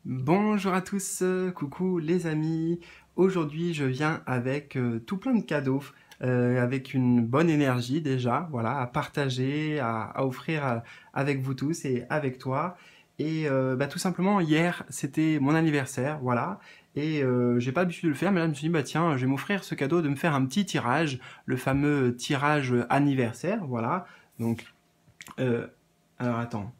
Bonjour à tous, coucou les amis. Aujourd'hui, je viens avec tout plein de cadeaux, avec une bonne énergie déjà, voilà, à partager, à offrir avec vous tous et avec toi. Et tout simplement, hier, c'était mon anniversaire, voilà. Et j'ai pas l'habitude de le faire, mais là, je me suis dit, bah tiens, je vais m'offrir ce cadeau de me faire un petit tirage, le fameux tirage anniversaire, voilà. Donc, euh, alors attends.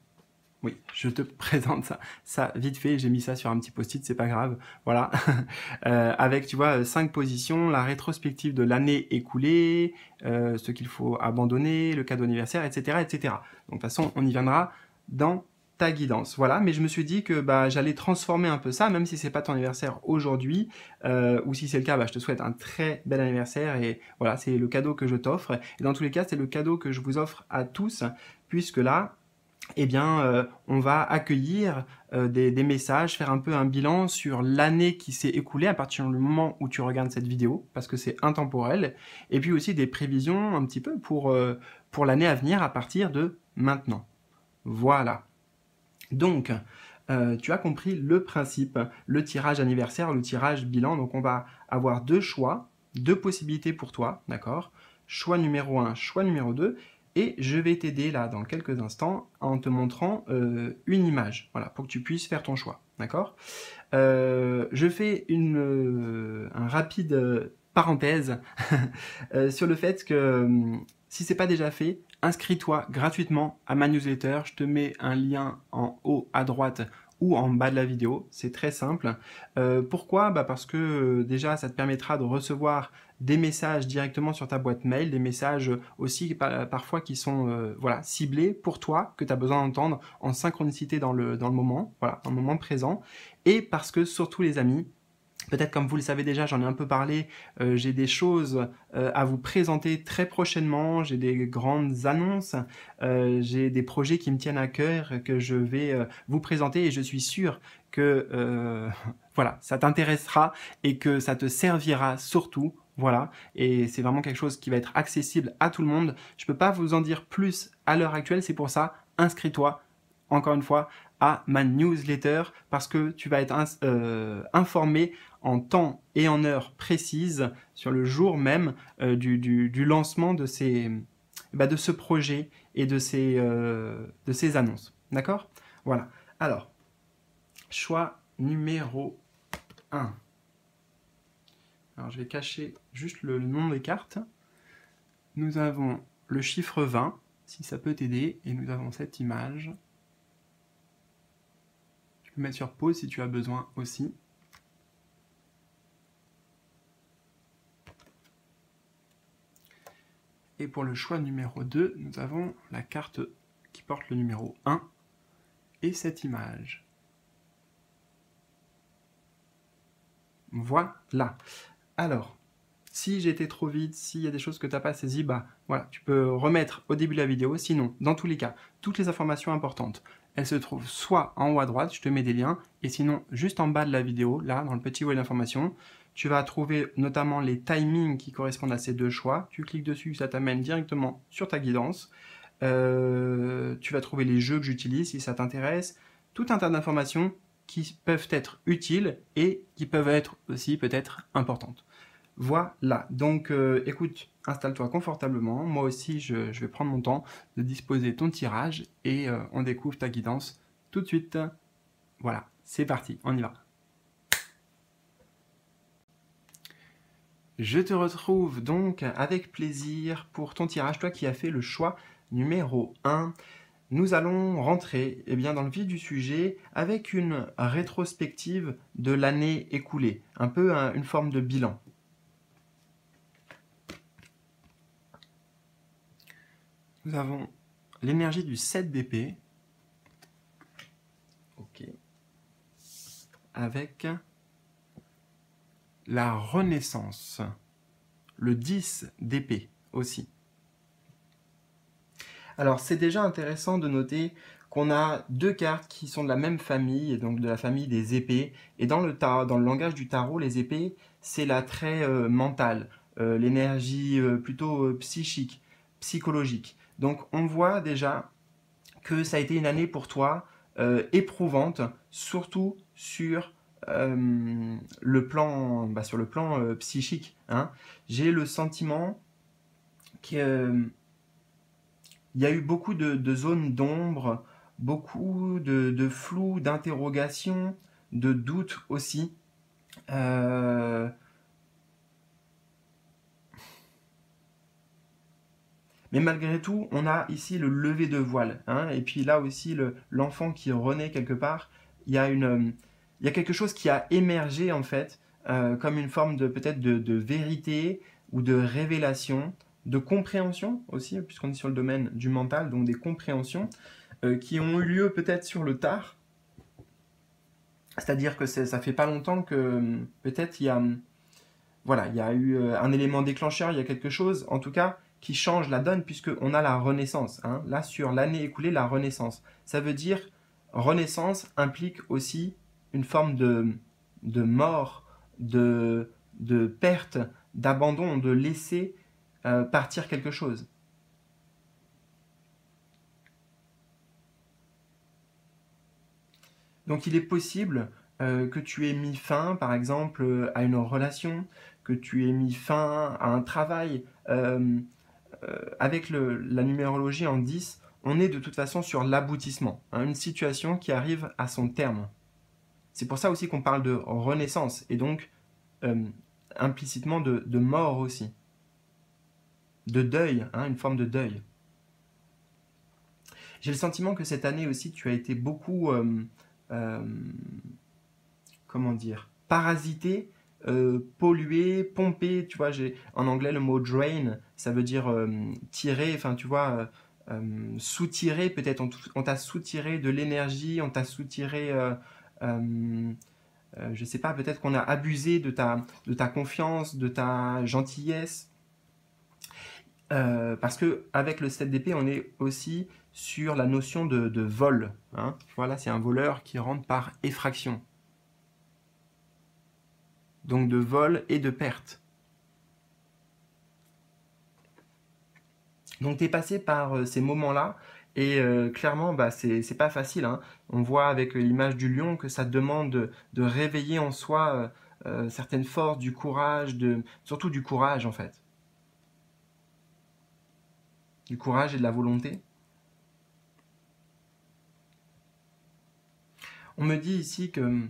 Oui, je te présente ça vite fait, j'ai mis ça sur un petit post-it, c'est pas grave, voilà. Avec, tu vois, 5 positions, la rétrospective de l'année écoulée, ce qu'il faut abandonner, le cadeau anniversaire, etc., etc. Donc, de toute façon, on y viendra dans ta guidance, voilà. Mais je me suis dit que bah, j'allais transformer un peu ça, même si c'est pas ton anniversaire aujourd'hui, ou si c'est le cas, bah, je te souhaite un très bel anniversaire, et voilà, c'est le cadeau que je t'offre. Et dans tous les cas, c'est le cadeau que je vous offre à tous, puisque là, eh bien, on va accueillir des messages, faire un peu un bilan sur l'année qui s'est écoulée à partir du moment où tu regardes cette vidéo, parce que c'est intemporel, et puis aussi des prévisions un petit peu pour l'année à venir à partir de maintenant. Voilà. Donc, tu as compris le principe, le tirage anniversaire, le tirage bilan. Donc, on va avoir deux choix, deux possibilités pour toi, d'accord? Choix numéro 1, choix numéro 2. Et je vais t'aider là dans quelques instants en te montrant une image, voilà, pour que tu puisses faire ton choix, d'accord? Je fais un rapide parenthèse sur le fait que si c'est pas déjà fait, inscris-toi gratuitement à ma newsletter. Je te mets un lien en haut à droite ou en bas de la vidéo. C'est très simple. Pourquoi? Parce que déjà, ça te permettra de recevoir des messages directement sur ta boîte mail, des messages aussi parfois qui sont voilà, ciblés pour toi, que tu as besoin d'entendre en synchronicité dans le moment, voilà, dans le moment présent. Et parce que surtout les amis, peut-être comme vous le savez déjà, j'en ai un peu parlé, j'ai des choses à vous présenter très prochainement, j'ai des grandes annonces, j'ai des projets qui me tiennent à cœur que je vais vous présenter et je suis sûr que voilà, ça t'intéressera et que ça te servira surtout. Voilà, et c'est vraiment quelque chose qui va être accessible à tout le monde. Je ne peux pas vous en dire plus à l'heure actuelle, c'est pour ça, inscris-toi, encore une fois, à ma newsletter parce que tu vas être informé en temps et en heure précise sur le jour même du lancement de ce projet et de ces annonces. D'accord? Voilà. Alors, choix numéro 1. Alors, je vais cacher juste le nom des cartes. Nous avons le chiffre 20, si ça peut t'aider, et nous avons cette image. Tu peux mettre sur pause si tu as besoin aussi. Et pour le choix numéro 2, nous avons la carte qui porte le numéro 1 et cette image. Voilà. Alors, si j'ai été trop vite, s'il y a des choses que tu n'as pas saisies, voilà, tu peux remettre au début de la vidéo. Sinon, dans tous les cas, toutes les informations importantes, elles se trouvent soit en haut à droite, je te mets des liens, et sinon, juste en bas de la vidéo, là, dans le petit volet d'information, tu vas trouver notamment les timings qui correspondent à ces deux choix. Tu cliques dessus, ça t'amène directement sur ta guidance. Tu vas trouver les jeux que j'utilise si ça t'intéresse. Tout un tas d'informations qui peuvent être utiles et qui peuvent être aussi peut-être importantes. Voilà, donc écoute, installe-toi confortablement. Moi aussi, je vais prendre mon temps de disposer ton tirage et on découvre ta guidance tout de suite. Voilà, c'est parti, on y va. Je te retrouve donc avec plaisir pour ton tirage, toi qui as fait le choix numéro 1. Nous allons rentrer bien, dans le vif du sujet avec une rétrospective de l'année écoulée, un peu une forme de bilan. Nous avons l'énergie du 7 d'épée, ok, avec la renaissance, le 10 d'épée aussi. Alors c'est déjà intéressant de noter qu'on a deux cartes qui sont de la même famille, et donc de la famille des épées. Et dans le langage du tarot, les épées, c'est l'attrait mental, l'énergie plutôt psychique, psychologique. Donc on voit déjà que ça a été une année pour toi éprouvante, surtout sur sur le plan psychique, hein. J'ai le sentiment qu'il y a eu beaucoup de zones d'ombre, beaucoup de flou, d'interrogations, de doutes aussi. Euh, mais malgré tout, on a ici le lever de voile, hein, et puis là aussi l'enfant qui renaît quelque part. Il y a il y a quelque chose qui a émergé en fait, comme une forme de peut-être de vérité ou de révélation, de compréhension aussi, puisqu'on est sur le domaine du mental, donc des compréhensions qui ont eu lieu peut-être sur le tard. C'est-à-dire que ça fait pas longtemps que peut-être voilà, il y a eu un élément déclencheur, il y a quelque chose, en tout cas, qui change la donne, puisqu'on a la renaissance, hein. Là, sur l'année écoulée, la renaissance. Ça veut dire, renaissance implique aussi une forme de mort, de perte, d'abandon, de laisser partir quelque chose. Donc il est possible que tu aies mis fin, par exemple, à une relation, que tu aies mis fin à un travail. Avec la numérologie en 10, on est de toute façon sur l'aboutissement, hein, une situation qui arrive à son terme. C'est pour ça aussi qu'on parle de renaissance, et donc euh, implicitement de mort aussi, de deuil, hein, une forme de deuil. J'ai le sentiment que cette année aussi, tu as été beaucoup euh, comment dire, parasiter, polluer, pomper, tu vois, j'ai en anglais le mot drain, ça veut dire tirer, enfin tu vois, soutirer, peut-être on t'a soutiré de l'énergie, on t'a soutiré, je sais pas, peut-être qu'on a abusé de ta confiance, de ta gentillesse, parce que avec le 7 d'épée, on est aussi sur la notion de vol, hein. Voilà, c'est un voleur qui rentre par effraction. Donc de vol et de perte. Donc tu es passé par ces moments-là et clairement bah, c'est pas facile, hein. On voit avec l'image du lion que ça demande de réveiller en soi certaines forces, du courage, surtout du courage en fait. Du courage et de la volonté. On me dit ici que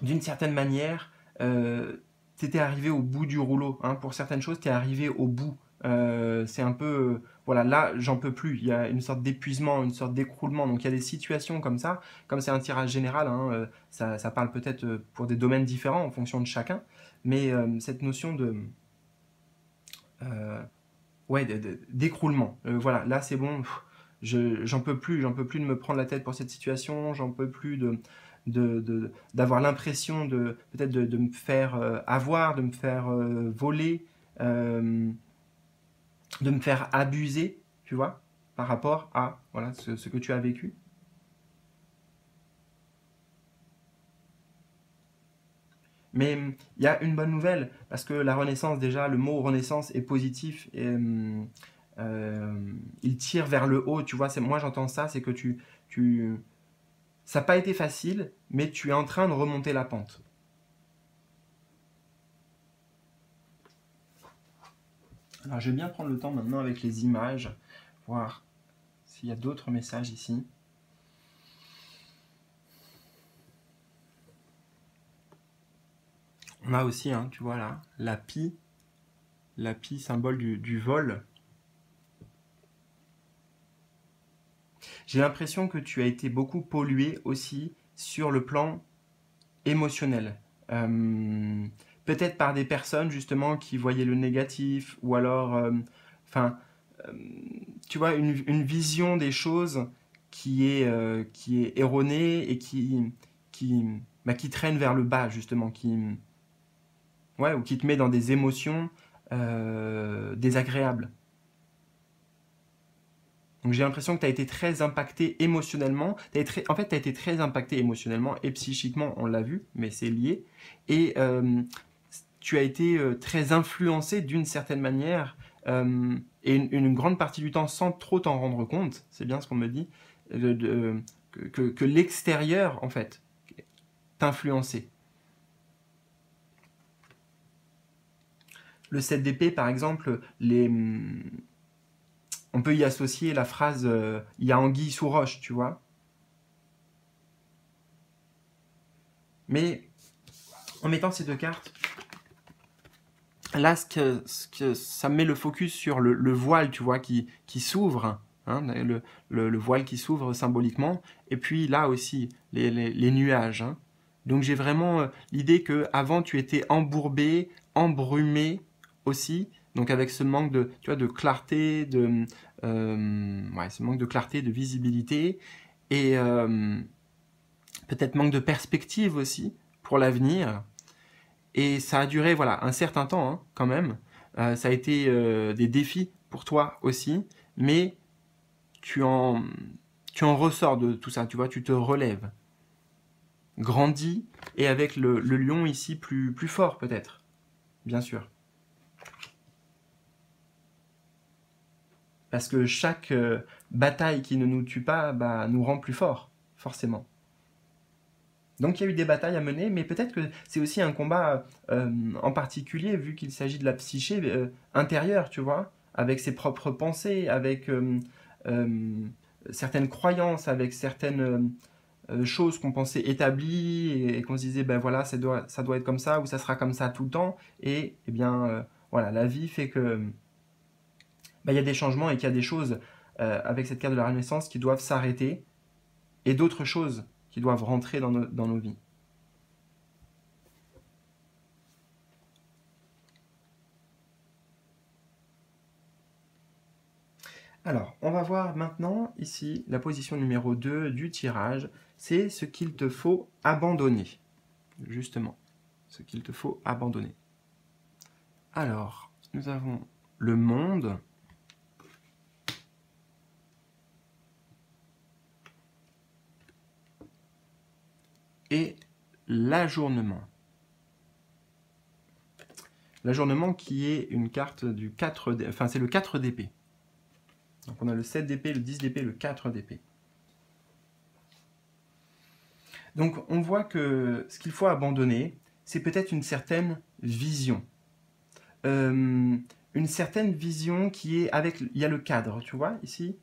d'une certaine manière, tu étais arrivé au bout du rouleau, hein. Pour certaines choses, tu es arrivé au bout. C'est un peu, voilà, là, j'en peux plus. Il y a une sorte d'épuisement, une sorte d'écroulement. Donc il y a des situations comme ça, comme c'est un tirage général, hein, ça parle peut-être pour des domaines différents en fonction de chacun, mais cette notion euh, ouais, d'écroulement. Voilà, là c'est bon, j'en peux plus de me prendre la tête pour cette situation, j'en peux plus d'avoir l'impression de peut-être de me faire avoir, de me faire voler, euh, de me faire abuser, tu vois, par rapport à voilà, ce que tu as vécu. Mais il y a une bonne nouvelle, parce que la renaissance, déjà, le mot renaissance est positif, et, il tire vers le haut, tu vois, moi j'entends ça, c'est que ça n'a pas été facile, mais tu es en train de remonter la pente. Alors je vais bien prendre le temps maintenant avec les images, voir s'il y a d'autres messages ici. On a aussi, hein, tu vois là, la pie symbole du vol. J'ai l'impression que tu as été beaucoup pollué aussi sur le plan émotionnel. Euh, Peut-être par des personnes justement qui voyaient le négatif ou alors, enfin, euh, tu vois, une vision des choses qui est erronée et qui traîne vers le bas justement, ouais, ou qui te met dans des émotions désagréables. Donc j'ai l'impression que tu as été très impacté émotionnellement. En fait, tu as été très impacté émotionnellement et psychiquement, on l'a vu, mais c'est lié. Et tu as été très influencé d'une certaine manière, et une grande partie du temps sans trop t'en rendre compte, c'est bien ce qu'on me dit, de, de, que l'extérieur, en fait, t'influencer. Le 7 d'épée, par exemple, on peut y associer la phrase il y a anguille sous roche, tu vois. Mais en mettant ces deux cartes, là, ça met le focus sur le voile, tu vois, qui s'ouvre, hein, le voile qui s'ouvre symboliquement, et puis là aussi, les nuages. Hein. Donc j'ai vraiment l'idée que avant tu étais embourbé, embrumé aussi, donc avec ce manque de, tu vois, de clarté, ce manque de clarté, de visibilité, et peut-être manque de perspective aussi pour l'avenir. Et ça a duré voilà, un certain temps hein, quand même. Ça a été des défis pour toi aussi, mais tu en ressors de tout ça, tu vois, tu te relèves. Grandis, et avec le lion ici plus fort peut-être, bien sûr. Parce que chaque bataille qui ne nous tue pas bah, nous rend plus forts, forcément. Donc il y a eu des batailles à mener, mais peut-être que c'est aussi un combat en particulier, vu qu'il s'agit de la psyché intérieure, tu vois, avec ses propres pensées, avec certaines croyances, avec certaines choses qu'on pensait établies et qu'on se disait, ben voilà, ça doit être comme ça ou ça sera comme ça tout le temps. Et eh bien, voilà, la vie fait que ben, y a des changements et qu'il y a des choses avec cette carte de la Renaissance qui doivent s'arrêter et d'autres choses qui doivent rentrer dans nos vies. Alors, on va voir maintenant ici la position numéro 2 du tirage. C'est ce qu'il te faut abandonner. Justement, ce qu'il te faut abandonner. Alors, nous avons le monde. Et l'ajournement. L'ajournement qui est une carte du 4 d'épée. Enfin, c'est le 4 d'épée. Donc on a le 7 d'épée, le 10 d'épée, le 4 d'épée. Donc on voit que ce qu'il faut abandonner, c'est peut-être une certaine vision. Une certaine vision qui est avec... Il y a le cadre, tu vois, ici.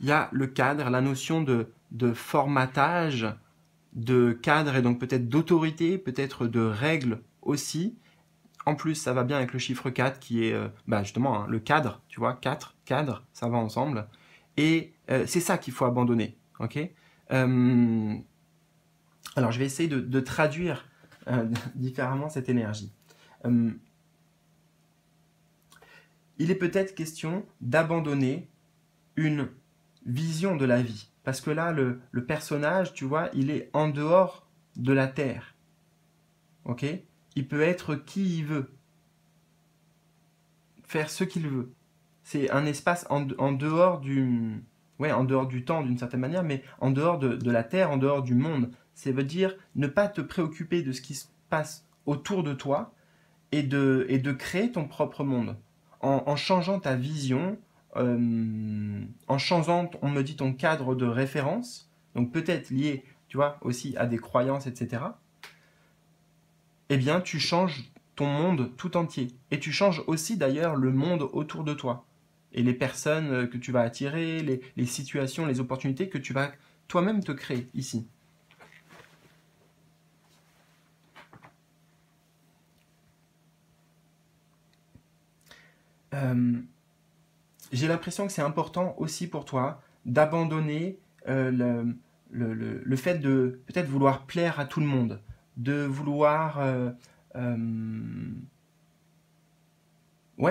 Il y a le cadre, la notion de formatage, de cadre et donc peut-être d'autorité, peut-être de règles aussi. En plus, ça va bien avec le chiffre 4 qui est justement hein, le cadre, tu vois, 4, cadre, ça va ensemble. Et c'est ça qu'il faut abandonner, ok Alors, je vais essayer de traduire différemment cette énergie. Il est peut-être question d'abandonner une vision de la vie. Parce que là, le personnage, tu vois, il est en dehors de la Terre. Ok ? Il peut être qui il veut. Faire ce qu'il veut. C'est un espace en dehors en dehors du temps d'une certaine manière, mais en dehors de la Terre, en dehors du monde. Ça veut dire ne pas te préoccuper de ce qui se passe autour de toi et de créer ton propre monde. En changeant ta vision, en changeant, on me dit, ton cadre de référence, donc peut-être lié, tu vois, aussi à des croyances, etc., eh bien, tu changes ton monde tout entier. Et tu changes aussi, d'ailleurs, le monde autour de toi. Et les personnes que tu vas attirer, les situations, les opportunités que tu vas toi-même te créer ici. J'ai l'impression que c'est important aussi pour toi d'abandonner le fait de peut-être vouloir plaire à tout le monde, de vouloir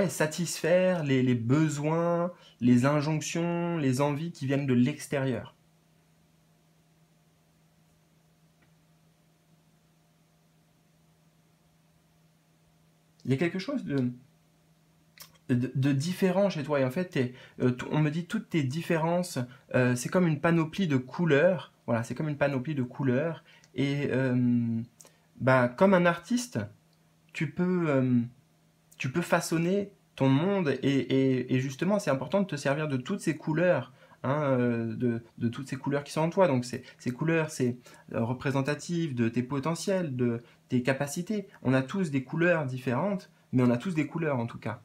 satisfaire les besoins, les injonctions, les envies qui viennent de l'extérieur. Il y a quelque chose de différent chez toi. Et en fait, on me dit toutes tes différences, c'est comme une panoplie de couleurs. Voilà, c'est comme une panoplie de couleurs. Et comme un artiste, tu peux façonner ton monde. Et justement, c'est important de te servir de toutes ces couleurs hein, de toutes ces couleurs qui sont en toi. Donc ces couleurs, c'est représentatif de tes potentiels, de tes capacités. On a tous des couleurs différentes, mais on a tous des couleurs en tout cas.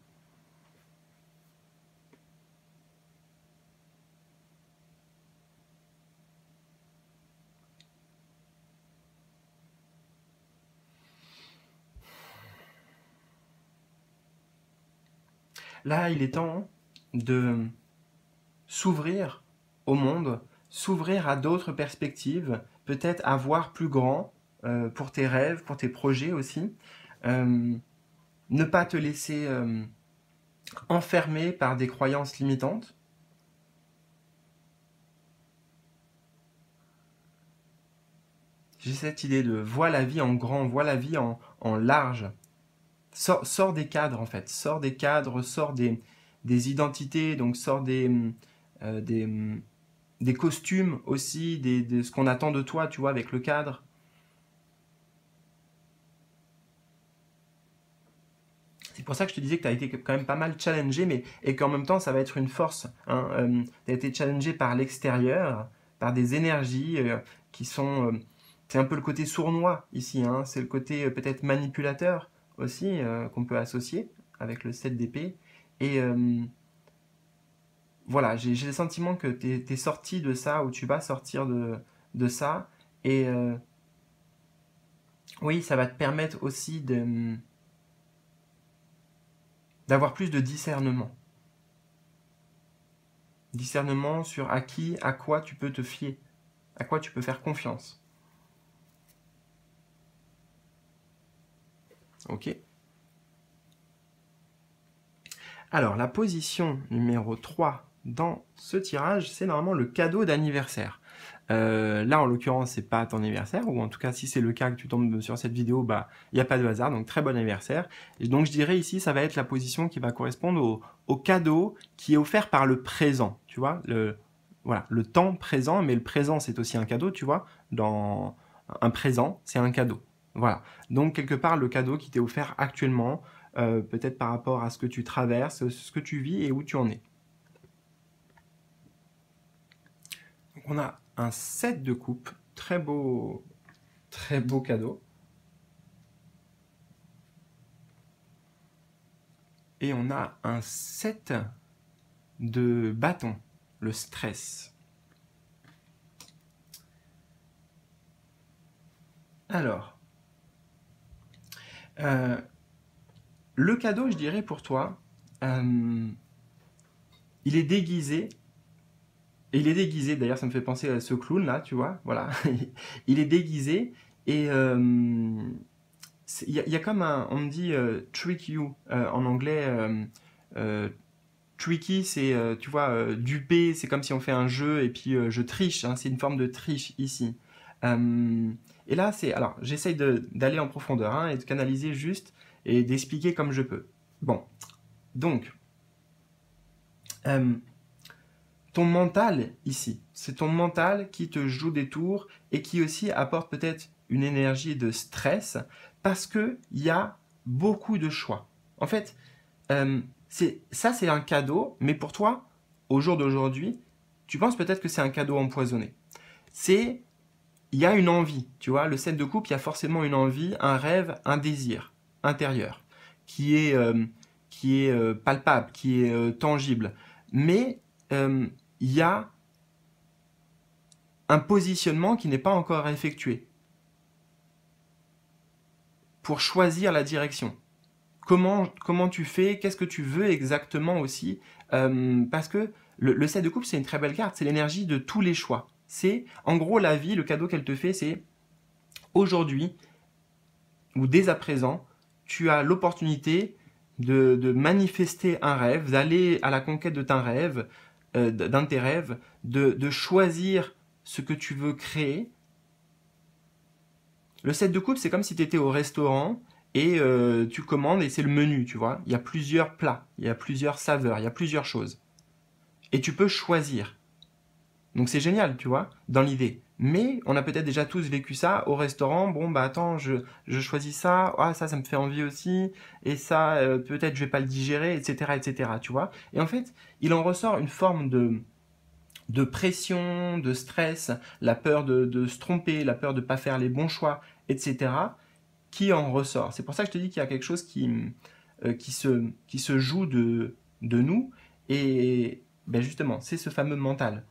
Là, il est temps de s'ouvrir au monde, s'ouvrir à d'autres perspectives, peut-être à voir plus grand pour tes rêves, pour tes projets aussi. Euh, Ne pas te laisser enfermer par des croyances limitantes. J'ai cette idée de vois la vie en grand, vois la vie en large. Sors des cadres en fait, sors des cadres, sors des identités, donc sors des costumes aussi, de ce qu'on attend de toi, tu vois, avec le cadre. C'est pour ça que je te disais que tu as été quand même pas mal challengé, mais et qu'en même temps, ça va être une force. Hein. Tu as été challengé par l'extérieur, par des énergies qui sont. C'est un peu le côté sournois ici, hein. C'est le côté peut-être manipulateur aussi qu'on peut associer avec le 7 d'épée. Et voilà, j'ai le sentiment que tu es sorti de ça, ou tu vas sortir de ça. Et oui, ça va te permettre aussi d'avoir plus de discernement. Discernement sur à qui, à quoi tu peux te fier, à quoi tu peux faire confiance. Ok. Alors, la position numéro 3 dans ce tirage, c'est normalement le cadeau d'anniversaire. Là, en l'occurrence, c'est pas ton anniversaire, ou en tout cas, si c'est le cas que tu tombes sur cette vidéo, bah, il n'y a pas de hasard, donc très bon anniversaire. Et donc, je dirais ici, ça va être la position qui va correspondre au cadeau qui est offert par le présent, tu vois, voilà, le temps présent, mais le présent, c'est aussi un cadeau, tu vois, dans un présent, c'est un cadeau. Voilà, donc quelque part, le cadeau qui t'est offert actuellement, peut-être par rapport à ce que tu traverses, ce que tu vis et où tu en es. Donc, on a un 7 de coupe, très beau cadeau. Et on a un 7 de bâton, le stress. Alors, le cadeau, je dirais pour toi, il est déguisé. Et il est déguisé, d'ailleurs ça me fait penser à ce clown là, tu vois, voilà. Il est déguisé et il y a comme un, on me dit trick you en anglais. Tricky, c'est, tu vois, duper, c'est comme si on fait un jeu et puis je triche, hein, c'est une forme de triche ici. Et là, c'est, alors, j'essaye d'aller en profondeur hein, et de canaliser juste et d'expliquer comme je peux. Bon, donc, ton mental ici, c'est ton mental qui te joue des tours et qui aussi apporte peut-être une énergie de stress parce qu'il y a beaucoup de choix. En fait, ça c'est un cadeau, mais pour toi, au jour d'aujourd'hui, tu penses peut-être que c'est un cadeau empoisonné. Il y a une envie, tu vois, le 7 de coupe, il y a forcément une envie, un rêve, un désir intérieur qui est, palpable, qui est tangible. Mais il y a un positionnement qui n'est pas encore effectué pour choisir la direction. Comment tu fais, qu'est-ce que tu veux exactement aussi parce que le 7 de coupe, c'est une très belle carte, c'est l'énergie de tous les choix. C'est, en gros, la vie, le cadeau qu'elle te fait, c'est aujourd'hui, ou dès à présent, tu as l'opportunité de manifester un rêve, d'aller à la conquête de ton rêve, d'un de tes rêves, de choisir ce que tu veux créer. Le 7 de coupe, c'est comme si tu étais au restaurant et tu commandes et c'est le menu, tu vois. Il y a plusieurs plats, il y a plusieurs saveurs, il y a plusieurs choses. Et tu peux choisir. Donc c'est génial, tu vois, dans l'idée. Mais on a peut-être déjà tous vécu ça au restaurant. Bon, bah attends, je choisis ça. Ah, ça me fait envie aussi. Et ça, peut-être je vais pas le digérer, etc., etc., tu vois. Et en fait, il en ressort une forme de pression, de stress, la peur de se tromper, la peur de ne pas faire les bons choix, etc., qui en ressort. C'est pour ça que je te dis qu'il y a quelque chose qui se joue de nous, et ben justement, c'est ce fameux mental.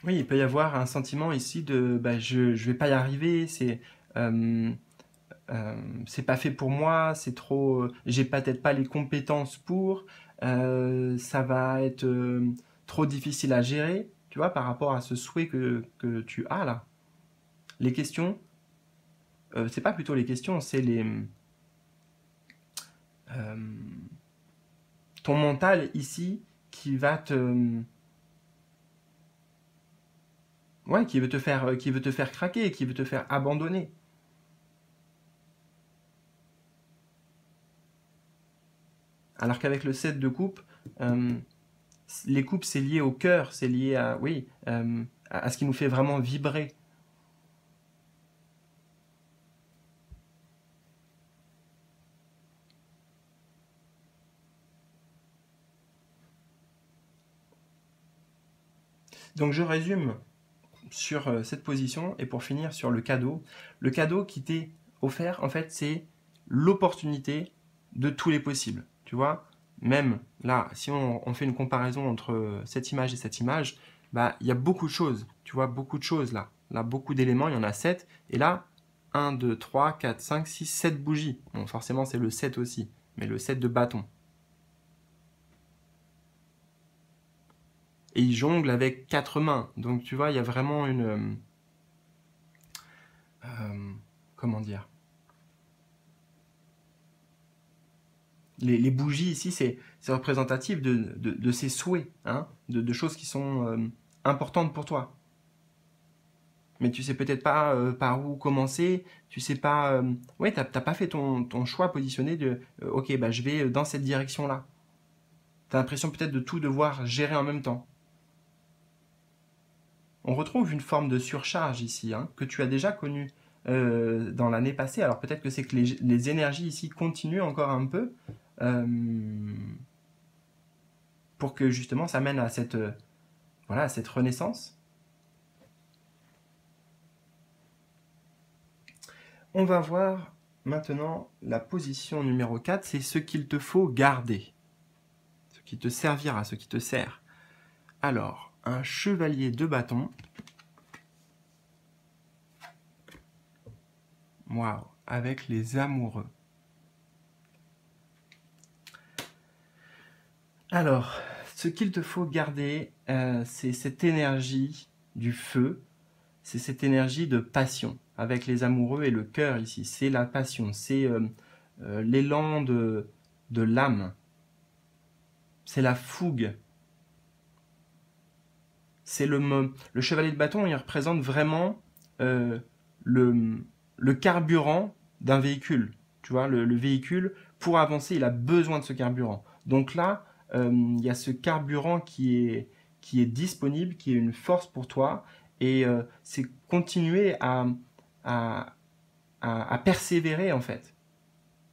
Oui, il peut y avoir un sentiment ici de bah, je vais pas y arriver, euh, c'est pas fait pour moi, c'est trop, j'ai peut-être pas les compétences pour, ça va être trop difficile à gérer, tu vois, par rapport à ce souhait que tu as là. Les questions, c'est pas plutôt les questions, c'est euh, ton mental ici qui va ouais, qui veut te faire craquer, qui veut te faire abandonner. Alors qu'avec le 7 de coupe, euh, les coupes, c'est lié au cœur, c'est lié à, oui, à ce qui nous fait vraiment vibrer. Donc je résume sur cette position et pour finir sur le cadeau. Le cadeau qui t'est offert, en fait, c'est l'opportunité de tous les possibles. Tu vois, même là, si on fait une comparaison entre cette image et cette image, bah, il y a beaucoup de choses. Tu vois, beaucoup de choses là. Là, beaucoup d'éléments, il y en a 7. Et là, 7 bougies. Bon, forcément, c'est le 7 aussi, mais le 7 de bâton. Et il jongle avec 4 mains. Donc, tu vois, il y a vraiment une... comment dire, les bougies ici, c'est représentatif de ces souhaits, hein, de choses qui sont importantes pour toi. Mais tu sais peut-être pas par où commencer, tu sais pas... ouais, t'as pas fait ton choix positionné de ok, bah, je vais dans cette direction-là. T'as l'impression peut-être de tout devoir gérer en même temps. On retrouve une forme de surcharge ici, hein, que tu as déjà connue dans l'année passée. Alors peut-être que c'est que les énergies ici continuent encore un peu, euh, pour que justement ça mène à cette, voilà, à cette renaissance. On va voir maintenant la position numéro 4, c'est ce qu'il te faut garder, ce qui te servira, ce qui te sert. Alors, un chevalier de bâton. Waouh, avec les amoureux. Alors, ce qu'il te faut garder, c'est cette énergie du feu, c'est cette énergie de passion avec les amoureux et le cœur ici. C'est la passion, c'est l'élan de l'âme, c'est la fougue. C'est le chevalier de bâton, il représente vraiment euh, le, le carburant d'un véhicule. Tu vois, le véhicule, pour avancer, il a besoin de ce carburant. Donc là, il y a ce carburant qui est disponible, qui est une force pour toi, et c'est continuer à, à persévérer en fait.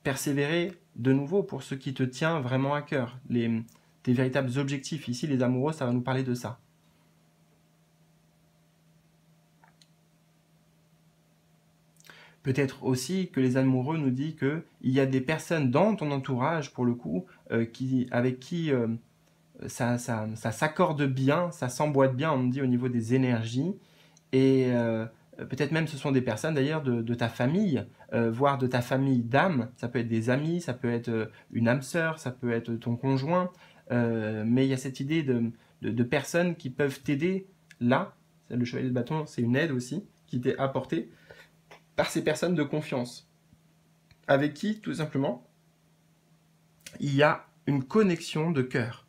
Persévérer de nouveau pour ce qui te tient vraiment à cœur, tes véritables objectifs. Ici, les amoureux, ça va nous parler de ça. Peut-être aussi que les amoureux nous disent qu'il y a des personnes dans ton entourage, pour le coup, avec qui ça s'accorde bien, ça s'emboîte bien, on me dit, au niveau des énergies. Et peut-être même ce sont des personnes d'ailleurs de ta famille, voire de ta famille d'âme. Ça peut être des amis, ça peut être une âme sœur, ça peut être ton conjoint. Mais il y a cette idée de personnes qui peuvent t'aider là. Le chevalier de bâton, c'est une aide aussi qui t'est apportée par ces personnes de confiance, avec qui, tout simplement, il y a une connexion de cœur.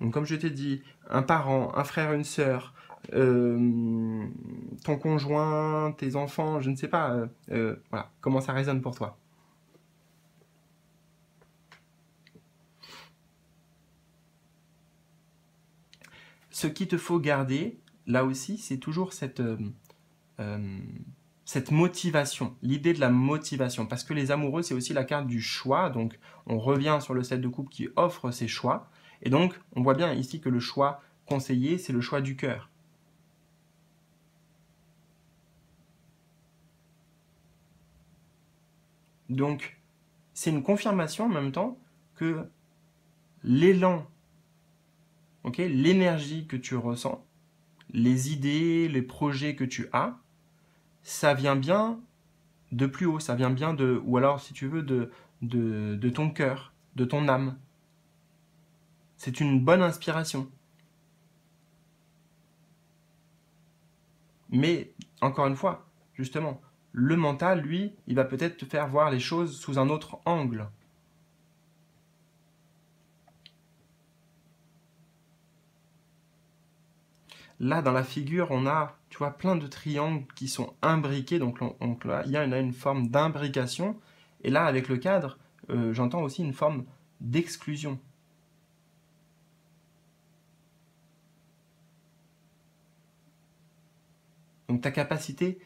Donc, comme je t'ai dit, un parent, un frère, une sœur, ton conjoint, tes enfants, je ne sais pas, voilà, comment ça résonne pour toi. Ce qu'il te faut garder, là aussi, c'est toujours euh, cette motivation, l'idée de la motivation. Parce que les amoureux, c'est aussi la carte du choix. Donc, on revient sur le 7 de coupe qui offre ses choix. Et donc, on voit bien ici que le choix conseillé, c'est le choix du cœur. Donc, c'est une confirmation en même temps que l'élan, l'énergie que tu ressens, les idées, les projets que tu as, ça vient bien de plus haut, ça vient bien de, ou alors si tu veux, de ton cœur, de ton âme. C'est une bonne inspiration. Mais, encore une fois, justement, le mental, lui, il va peut-être te faire voir les choses sous un autre angle. Là, dans la figure, on a, tu vois, plein de triangles qui sont imbriqués. Donc là, il y a une forme d'imbrication. Et là, avec le cadre, j'entends aussi une forme d'exclusion. Donc ta capacité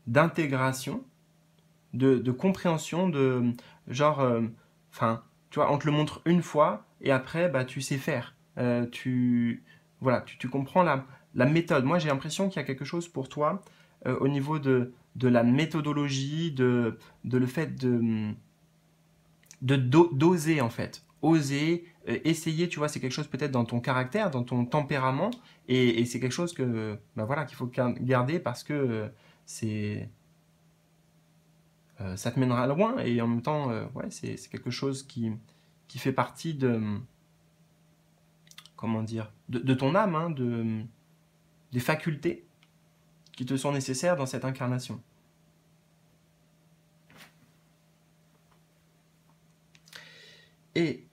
d'intégration, de compréhension, de genre, tu vois, on te le montre une fois et après, bah, tu sais faire. Voilà, tu comprends la méthode. Moi, j'ai l'impression qu'il y a quelque chose pour toi au niveau de la méthodologie, de le fait d'oser en fait. Oser, essayer, tu vois, c'est quelque chose peut-être dans ton caractère, dans ton tempérament, et c'est quelque chose que, bah voilà, qu'il faut garder parce que ça te mènera loin, et en même temps, ouais, c'est quelque chose qui fait partie de, comment dire, de ton âme, hein, des facultés qui te sont nécessaires dans cette incarnation. Et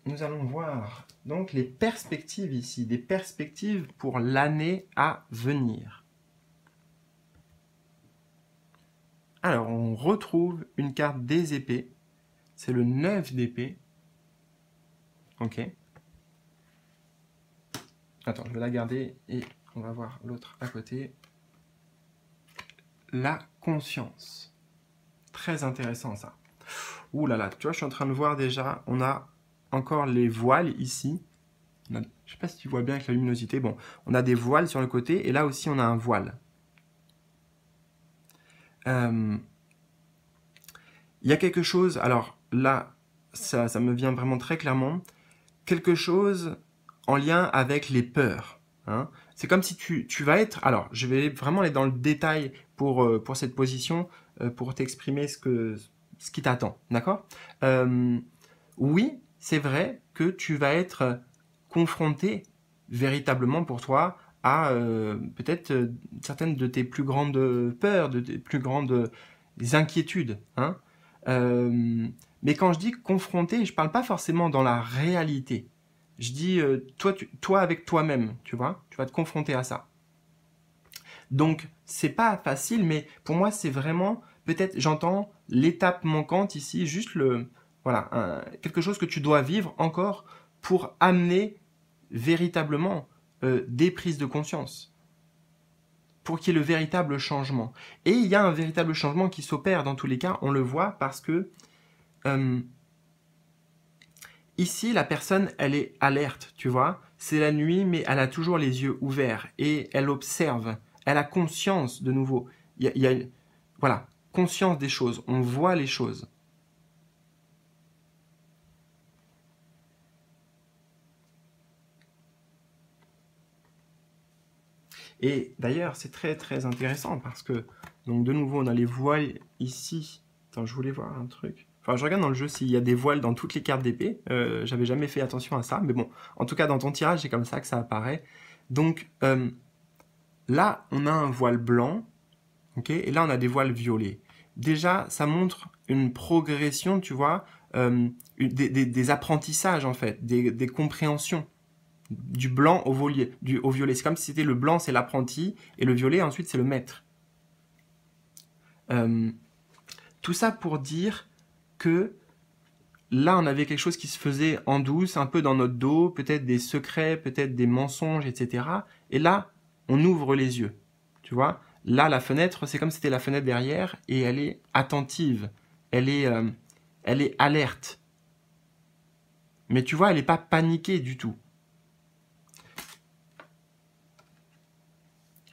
nous allons voir donc les perspectives ici, des perspectives pour l'année à venir. Alors, on retrouve une carte des épées, c'est le 9 d'épée. Ok. Attends, je vais la garder et on va voir l'autre à côté. La conscience. Très intéressant ça. Ouh là là, tu vois, je suis en train de voir déjà, on a encore les voiles ici. Je ne sais pas si tu vois bien avec la luminosité. Bon, on a des voiles sur le côté et là aussi on a un voile. Il y a quelque chose, alors là, ça me vient vraiment très clairement, quelque chose en lien avec les peurs. Hein. C'est comme si tu vas être... Alors, je vais vraiment aller dans le détail pour cette position, pour t'exprimer ce qui t'attend. D'accord ? Oui, c'est vrai que tu vas être confronté véritablement pour toi à peut-être certaines de tes plus grandes peurs, de tes plus grandes inquiétudes. Hein. Mais quand je dis confronté, je ne parle pas forcément dans la réalité. Je dis toi avec toi-même, tu vois, tu vas te confronter à ça. Donc c'est pas facile, mais pour moi c'est vraiment peut-être j'entends l'étape manquante ici, juste quelque chose que tu dois vivre encore pour amener véritablement des prises de conscience, pour qu'il y ait le véritable changement. Et il y a un véritable changement qui s'opère dans tous les cas, on le voit parce que ici, la personne, elle est alerte, tu vois. C'est la nuit, mais elle a toujours les yeux ouverts et elle observe. Elle a conscience, de nouveau. Voilà, conscience des choses. On voit les choses. Et d'ailleurs, c'est très très intéressant parce que, donc de nouveau, on a les voiles ici. Attends, je voulais voir un truc. Enfin, je regarde dans le jeu s'il y a des voiles dans toutes les cartes d'épée. J'avais jamais fait attention à ça, mais bon, en tout cas dans ton tirage, c'est comme ça que ça apparaît. Donc là, on a un voile blanc, ok, et là on a des voiles violets. Déjà, ça montre une progression, tu vois, des apprentissages en fait, des compréhensions. Du blanc au violet. C'est comme si c'était le blanc, c'est l'apprenti, et le violet, ensuite, c'est le maître. Tout ça pour dire que là, on avait quelque chose qui se faisait en douce, un peu dans notre dos, peut-être des secrets, peut-être des mensonges, etc. Et là, on ouvre les yeux, tu vois. Là, la fenêtre, c'est comme si c'était la fenêtre derrière et elle est attentive, elle est alerte. Mais tu vois, elle n'est pas paniquée du tout.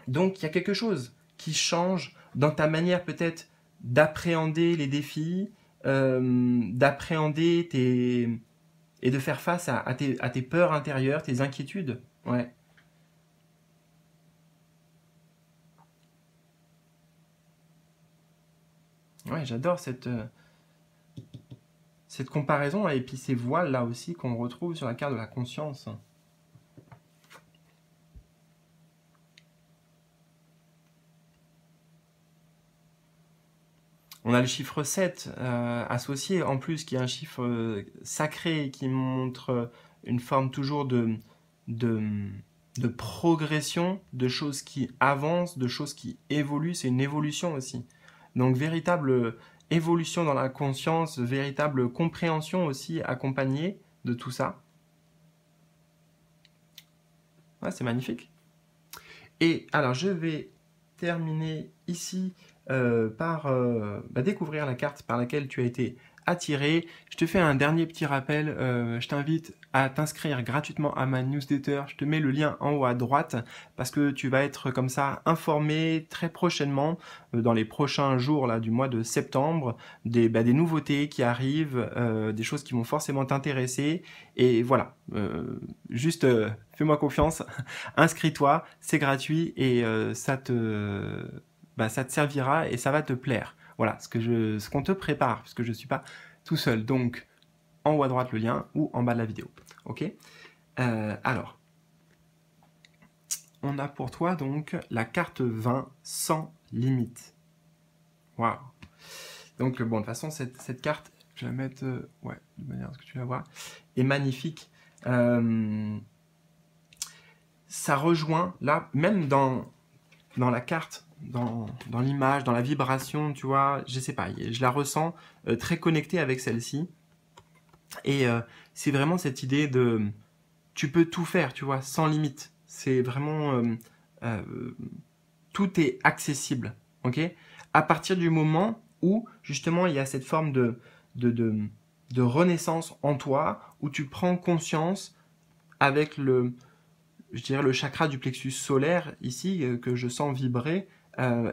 Donc, il y a quelque chose qui change dans ta manière peut-être d'appréhender les défis, d'appréhender et de faire face à tes peurs intérieures, tes inquiétudes. Ouais. Ouais, j'adore cette comparaison et puis ces voiles là aussi qu'on retrouve sur la carte de la conscience. On a le chiffre 7 associé en plus qui est un chiffre sacré qui montre une forme toujours de, de progression, de choses qui avancent, de choses qui évoluent. C'est une évolution aussi. Donc véritable évolution dans la conscience, véritable compréhension aussi accompagnée de tout ça. Ouais, c'est magnifique. Et alors je vais terminer ici par découvrir la carte par laquelle tu as été attiré. Je te fais un dernier petit rappel. Je t'invite à t'inscrire gratuitement à ma newsletter. Je te mets le lien en haut à droite parce que tu vas être comme ça informé très prochainement, dans les prochains jours là, du mois de septembre, des nouveautés qui arrivent, des choses qui vont forcément t'intéresser. Et voilà, juste fais-moi confiance, inscris-toi, c'est gratuit et ça te servira et ça va te plaire. Voilà ce qu'on te prépare, parce que je ne suis pas tout seul. Donc, en haut à droite le lien ou en bas de la vidéo. Ok. Alors, on a pour toi donc la carte 20 sans limite. Waouh. Donc, bon, de toute façon, cette carte, je vais la mettre ouais, de manière à ce que tu la vois, est magnifique. Ça rejoint, là, même dans la carte, dans l'image, dans la vibration, tu vois, je sais pas, je la ressens très connectée avec celle-ci. Et c'est vraiment cette idée de tu peux tout faire, tu vois, sans limite. C'est vraiment tout est accessible, ok? À partir du moment où justement il y a cette forme de, de, de renaissance en toi, où tu prends conscience avec je dirais le chakra du plexus solaire ici que je sens vibrer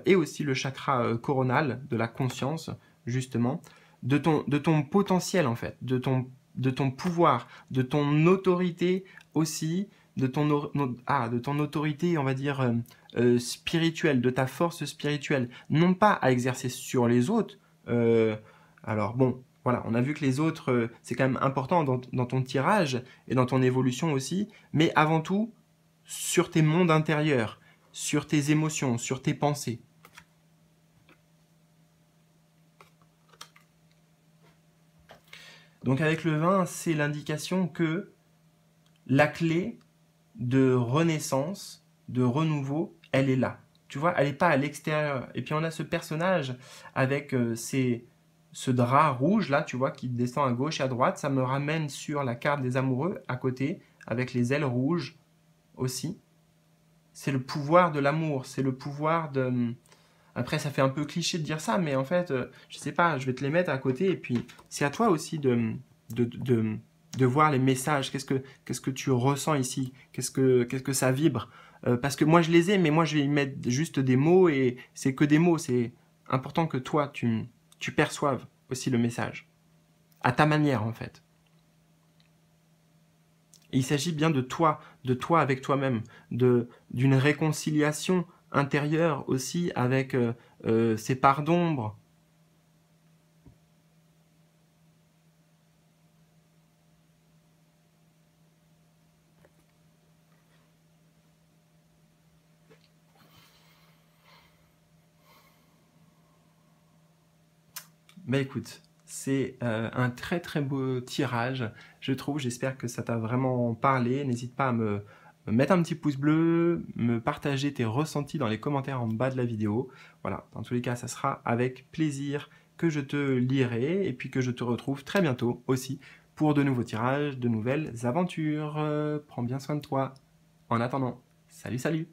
et aussi le chakra coronal de la conscience justement de ton potentiel en fait, de ton pouvoir, de ton autorité aussi, de ton autorité on va dire spirituelle, de ta force spirituelle, non pas à exercer sur les autres. Alors bon, voilà, on a vu que les autres, c'est quand même important dans ton tirage et dans ton évolution aussi, mais avant tout, sur tes mondes intérieurs, sur tes émotions, sur tes pensées. Donc avec le vin, c'est l'indication que la clé de renaissance, de renouveau, elle est là. Tu vois, elle n'est pas à l'extérieur. Et puis on a ce personnage avec ce drap rouge là, tu vois, qui descend à gauche et à droite. Ça me ramène sur la carte des amoureux à côté, avec les ailes rouges aussi. C'est le pouvoir de l'amour, c'est le pouvoir de... Après, ça fait un peu cliché de dire ça, mais en fait, je sais pas, je vais te les mettre à côté, et puis c'est à toi aussi de, de, de voir les messages, qu'est-ce que tu ressens ici, qu'est-ce que ça vibre. Parce que moi, je les ai, mais moi, je vais y mettre juste des mots, et c'est que des mots, c'est important que toi, tu perçoives aussi le message, à ta manière, en fait. Et il s'agit bien de toi avec toi-même, d'une réconciliation intérieure aussi avec ces parts d'ombre. Bah écoute, c'est un très très beau tirage, je trouve. J'espère que ça t'a vraiment parlé. N'hésite pas à me mettre un petit pouce bleu, me partager tes ressentis dans les commentaires en bas de la vidéo. Voilà, dans tous les cas, ça sera avec plaisir que je te lirai et puis que je te retrouve très bientôt aussi pour de nouveaux tirages, de nouvelles aventures. Prends bien soin de toi. En attendant, salut salut!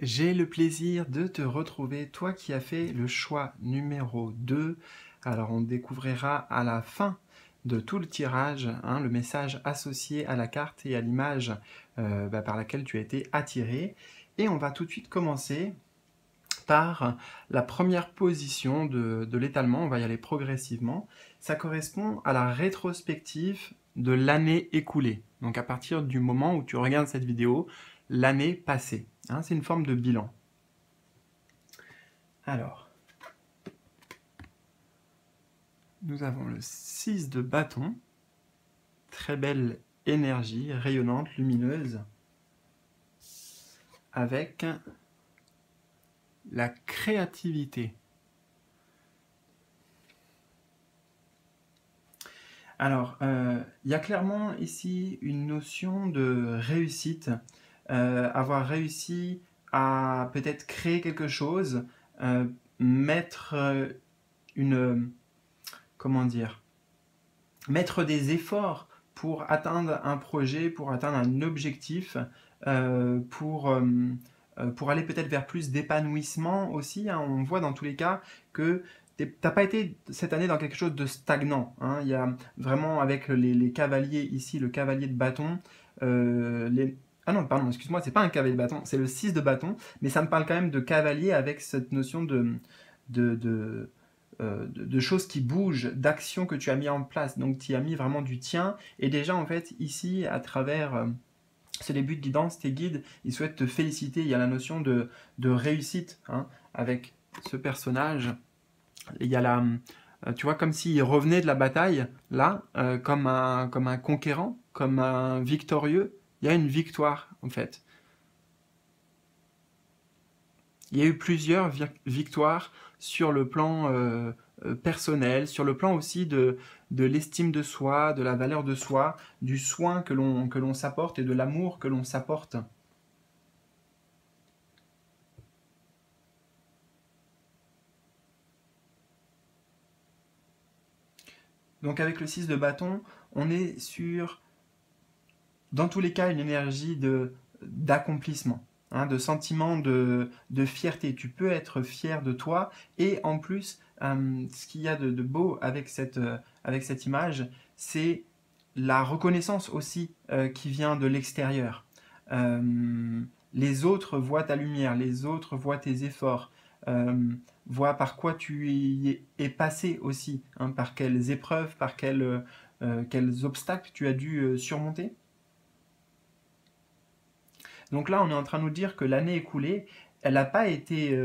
J'ai le plaisir de te retrouver, toi qui as fait le choix numéro 2. Alors on découvrira à la fin de tout le tirage le message associé à la carte et à l'image par laquelle tu as été attiré. Et on va tout de suite commencer par la première position de l'étalement. On va y aller progressivement. Ça correspond à la rétrospective de l'année écoulée. Donc à partir du moment où tu regardes cette vidéo, l'année passée. C'est une forme de bilan. Alors, nous avons le 6 de bâton. Très belle énergie, rayonnante, lumineuse. Avec la créativité. Alors, il y a clairement ici une notion de réussite. Avoir réussi à peut-être créer quelque chose, mettre comment dire, mettre des efforts pour atteindre un projet, pour atteindre un objectif, pour aller peut-être vers plus d'épanouissement aussi. On voit dans tous les cas que t'as pas été cette année dans quelque chose de stagnant. Il y a vraiment avec les cavaliers ici, le cavalier de bâton, ah non, pardon, excuse-moi, c'est pas un cavalier de bâton, c'est le 6 de bâton, mais ça me parle quand même de cavalier avec cette notion de choses qui bougent, d'actions que tu as mis en place. Donc tu as mis vraiment du tien. Et déjà, en fait, ici, à travers ce début de guidance, tes guides, ils souhaitent te féliciter. Il y a la notion de réussite avec ce personnage. Il y a tu vois, comme s'il revenait de la bataille, là, comme un conquérant, comme un victorieux. Il y a une victoire, en fait. Il y a eu plusieurs victoires sur le plan personnel, sur le plan aussi de l'estime de soi, de la valeur de soi, du soin que l'on s'apporte et de l'amour que l'on s'apporte. Donc avec le 6 de bâton, on est sur, dans tous les cas, une énergie d'accomplissement. De sentiment de fierté. Tu peux être fier de toi et en plus, ce qu'il y a de beau avec cette image, c'est la reconnaissance aussi qui vient de l'extérieur. Les autres voient ta lumière, les autres voient tes efforts, voient par quoi tu y es passé aussi, par quelles épreuves, par quels obstacles tu as dû surmonter. Donc là, on est en train de nous dire que l'année écoulée, elle n'a pas été,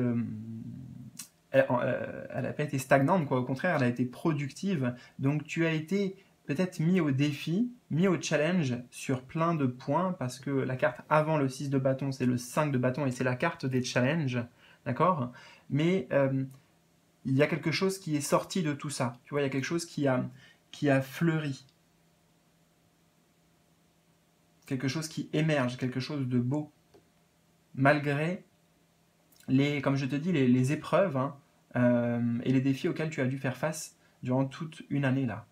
elle a pas été stagnante, quoi. Au contraire, elle a été productive. Donc tu as été peut-être mis au défi, mis au challenge sur plein de points, parce que la carte avant le 6 de bâton, c'est le 5 de bâton, et c'est la carte des challenges, d'accord? Mais il y a quelque chose qui est sorti de tout ça. Tu vois, il y a quelque chose qui a fleuri. Quelque chose qui émerge, quelque chose de beau. Malgré comme je te dis, les épreuves et les défis auxquels tu as dû faire face durant toute une année là.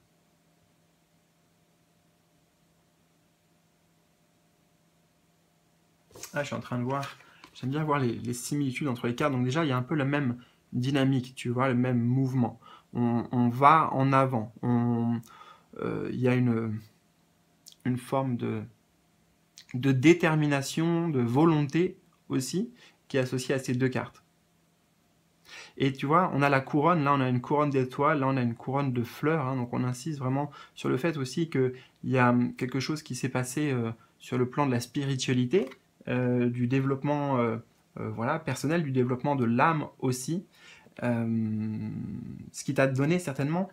Je suis en train de voir, j'aime bien voir les similitudes entre les cartes. Donc déjà, il y a un peu la même dynamique, tu vois, le même mouvement. On va en avant. Il y a une forme de détermination, de volonté aussi, qui est associée à ces deux cartes. Et tu vois, on a la couronne, là on a une couronne d'étoiles, là on a une couronne de fleurs, donc on insiste vraiment sur le fait aussi qu'il y a quelque chose qui s'est passé sur le plan de la spiritualité, du développement personnel, du développement de l'âme aussi, ce qui t'a donné certainement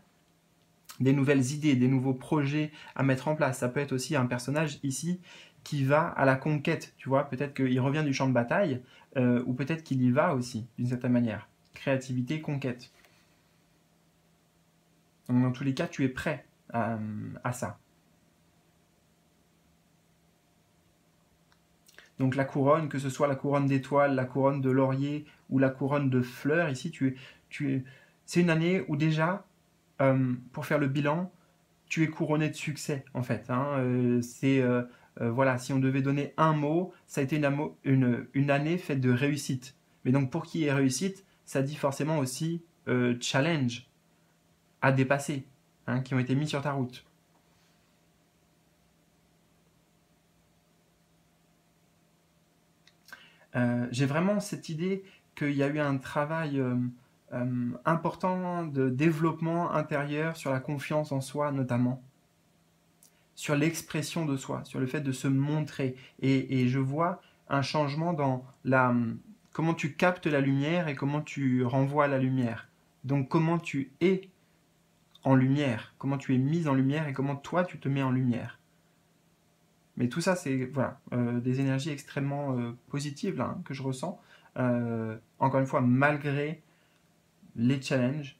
des nouvelles idées, des nouveaux projets à mettre en place. Ça peut être aussi un personnage ici qui va à la conquête, tu vois, peut-être qu'il revient du champ de bataille, ou peut-être qu'il y va aussi, d'une certaine manière. Créativité, conquête. Donc dans tous les cas, tu es prêt à ça. Donc la couronne, que ce soit la couronne d'étoiles, la couronne de laurier ou la couronne de fleurs, ici, c'est une année où déjà, pour faire le bilan, tu es couronné de succès, en fait. C'est voilà, si on devait donner un mot, ça a été une année faite de réussite. Mais donc pour qui est réussite, ça dit forcément aussi challenge à dépasser, hein, qui ont été mis sur ta route. J'ai vraiment cette idée qu'il y a eu un travail important de développement intérieur sur la confiance en soi notamment, sur l'expression de soi, sur le fait de se montrer. Et je vois un changement dans comment tu captes la lumière et comment tu renvoies la lumière. Donc comment tu es en lumière, comment tu es mise en lumière et comment toi tu te mets en lumière. Mais tout ça, c'est voilà, des énergies extrêmement positives là, hein, que je ressens. Encore une fois, malgré les challenges,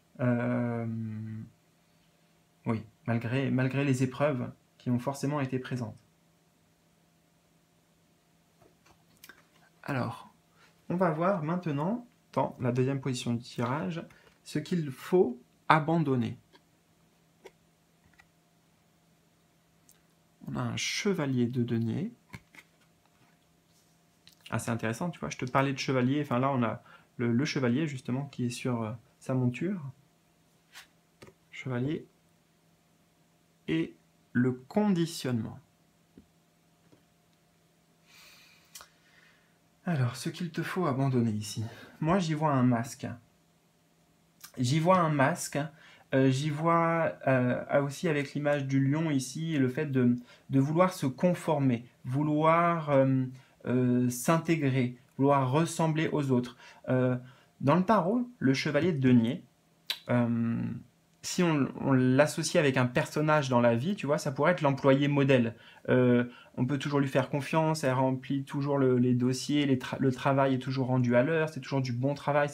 oui, malgré les épreuves qui ont forcément été présentes. Alors, on va voir maintenant, dans la deuxième position du tirage, ce qu'il faut abandonner. On a un chevalier de denier. Ah, c'est intéressant, tu vois, je te parlais de chevalier, enfin là on a le chevalier justement qui est sur sa monture. Chevalier. Et le conditionnement. Alors, ce qu'il te faut abandonner ici. Moi, j'y vois un masque. J'y vois un masque. J'y vois aussi avec l'image du lion ici, le fait de vouloir se conformer, vouloir s'intégrer, vouloir ressembler aux autres. Dans le tarot, le chevalier de denier, si on l'associe avec un personnage dans la vie, tu vois, ça pourrait être l'employé modèle. On peut toujours lui faire confiance, elle remplit toujours les dossiers, le travail est toujours rendu à l'heure, c'est toujours du bon travail,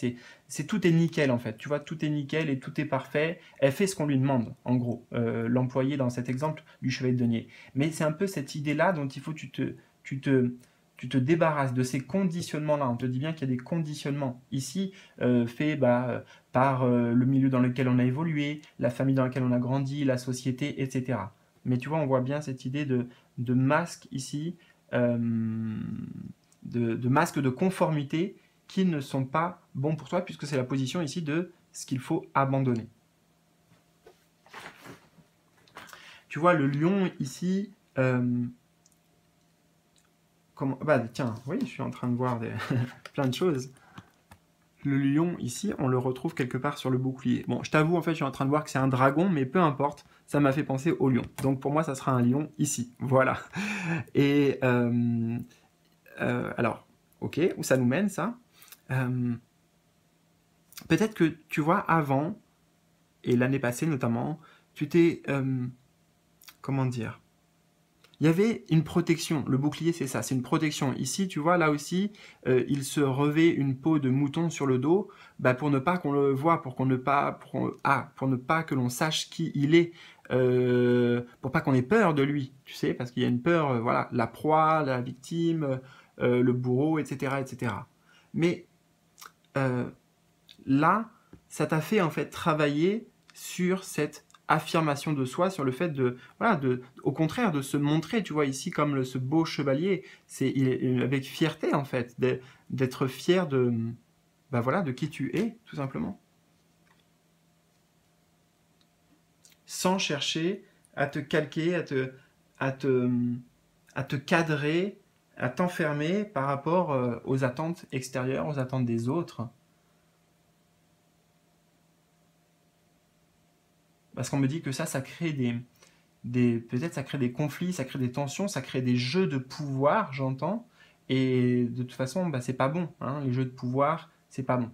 tout est nickel en fait, tu vois, tout est nickel et tout est parfait. Elle fait ce qu'on lui demande, en gros, l'employé dans cet exemple du chevalier de denier. Mais c'est un peu cette idée-là dont il faut que tu te débarrasses de ces conditionnements-là. On te dit bien qu'il y a des conditionnements ici faits par le milieu dans lequel on a évolué, la famille dans laquelle on a grandi, la société, etc. Mais tu vois, on voit bien cette idée de masque ici, de masque de conformité qui ne sont pas bons pour toi, puisque c'est la position ici de ce qu'il faut abandonner. Tu vois, le lion ici... tiens, oui, je suis en train de voir plein de choses. Le lion, ici, on le retrouve quelque part sur le bouclier. Bon, je t'avoue, en fait, je suis en train de voir que c'est un dragon, mais peu importe, ça m'a fait penser au lion. Donc, pour moi, ça sera un lion ici. Voilà. Et, alors, ok, où ça nous mène, ça peut-être que, tu vois, avant, et l'année passée notamment, tu t'es... comment dire ? Il y avait une protection. Le bouclier, c'est ça, c'est une protection. Ici, tu vois, là aussi, il se revêt une peau de mouton sur le dos, pour ne pas qu'on le voie, pour ne pas que l'on sache qui il est, pour pas qu'on ait peur de lui, tu sais, parce qu'il y a une peur, voilà, la proie, la victime, le bourreau, etc., etc. Mais là, ça t'a fait en fait travailler sur cette affirmation de soi, sur le fait au contraire, de se montrer, tu vois, ici, comme ce beau chevalier, il est avec fierté, en fait, d'être fier de qui tu es, tout simplement. Sans chercher à te calquer, à te cadrer, à t'enfermer par rapport aux attentes extérieures, aux attentes des autres. Parce qu'on me dit que ça crée peut-être ça crée des conflits, ça crée des tensions, ça crée des jeux de pouvoir, j'entends. Et de toute façon, c'est pas bon. Hein, les jeux de pouvoir, c'est pas bon.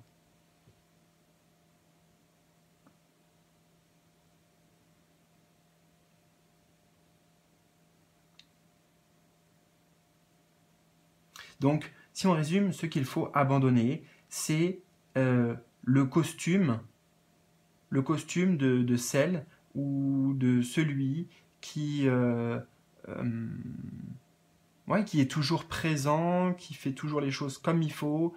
Donc, si on résume, ce qu'il faut abandonner, c'est le costume de celle ou de celui qui qui est toujours présent, qui fait toujours les choses comme il faut,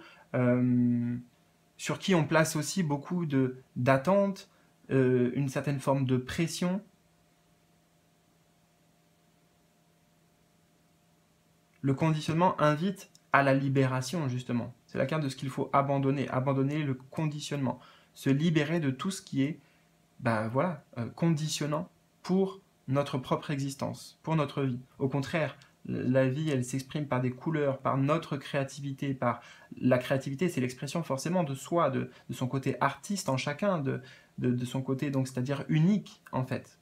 sur qui on place aussi beaucoup d'attentes, une certaine forme de pression. Le conditionnement invite à la libération, justement. C'est la carte de ce qu'il faut abandonner, abandonner le conditionnement, se libérer de tout ce qui est conditionnant pour notre propre existence, pour notre vie. Au contraire, la vie, elle s'exprime par des couleurs, par notre créativité, par la créativité, c'est l'expression forcément de soi, de son côté artiste en chacun, de son côté, donc c'est-à-dire unique, en fait.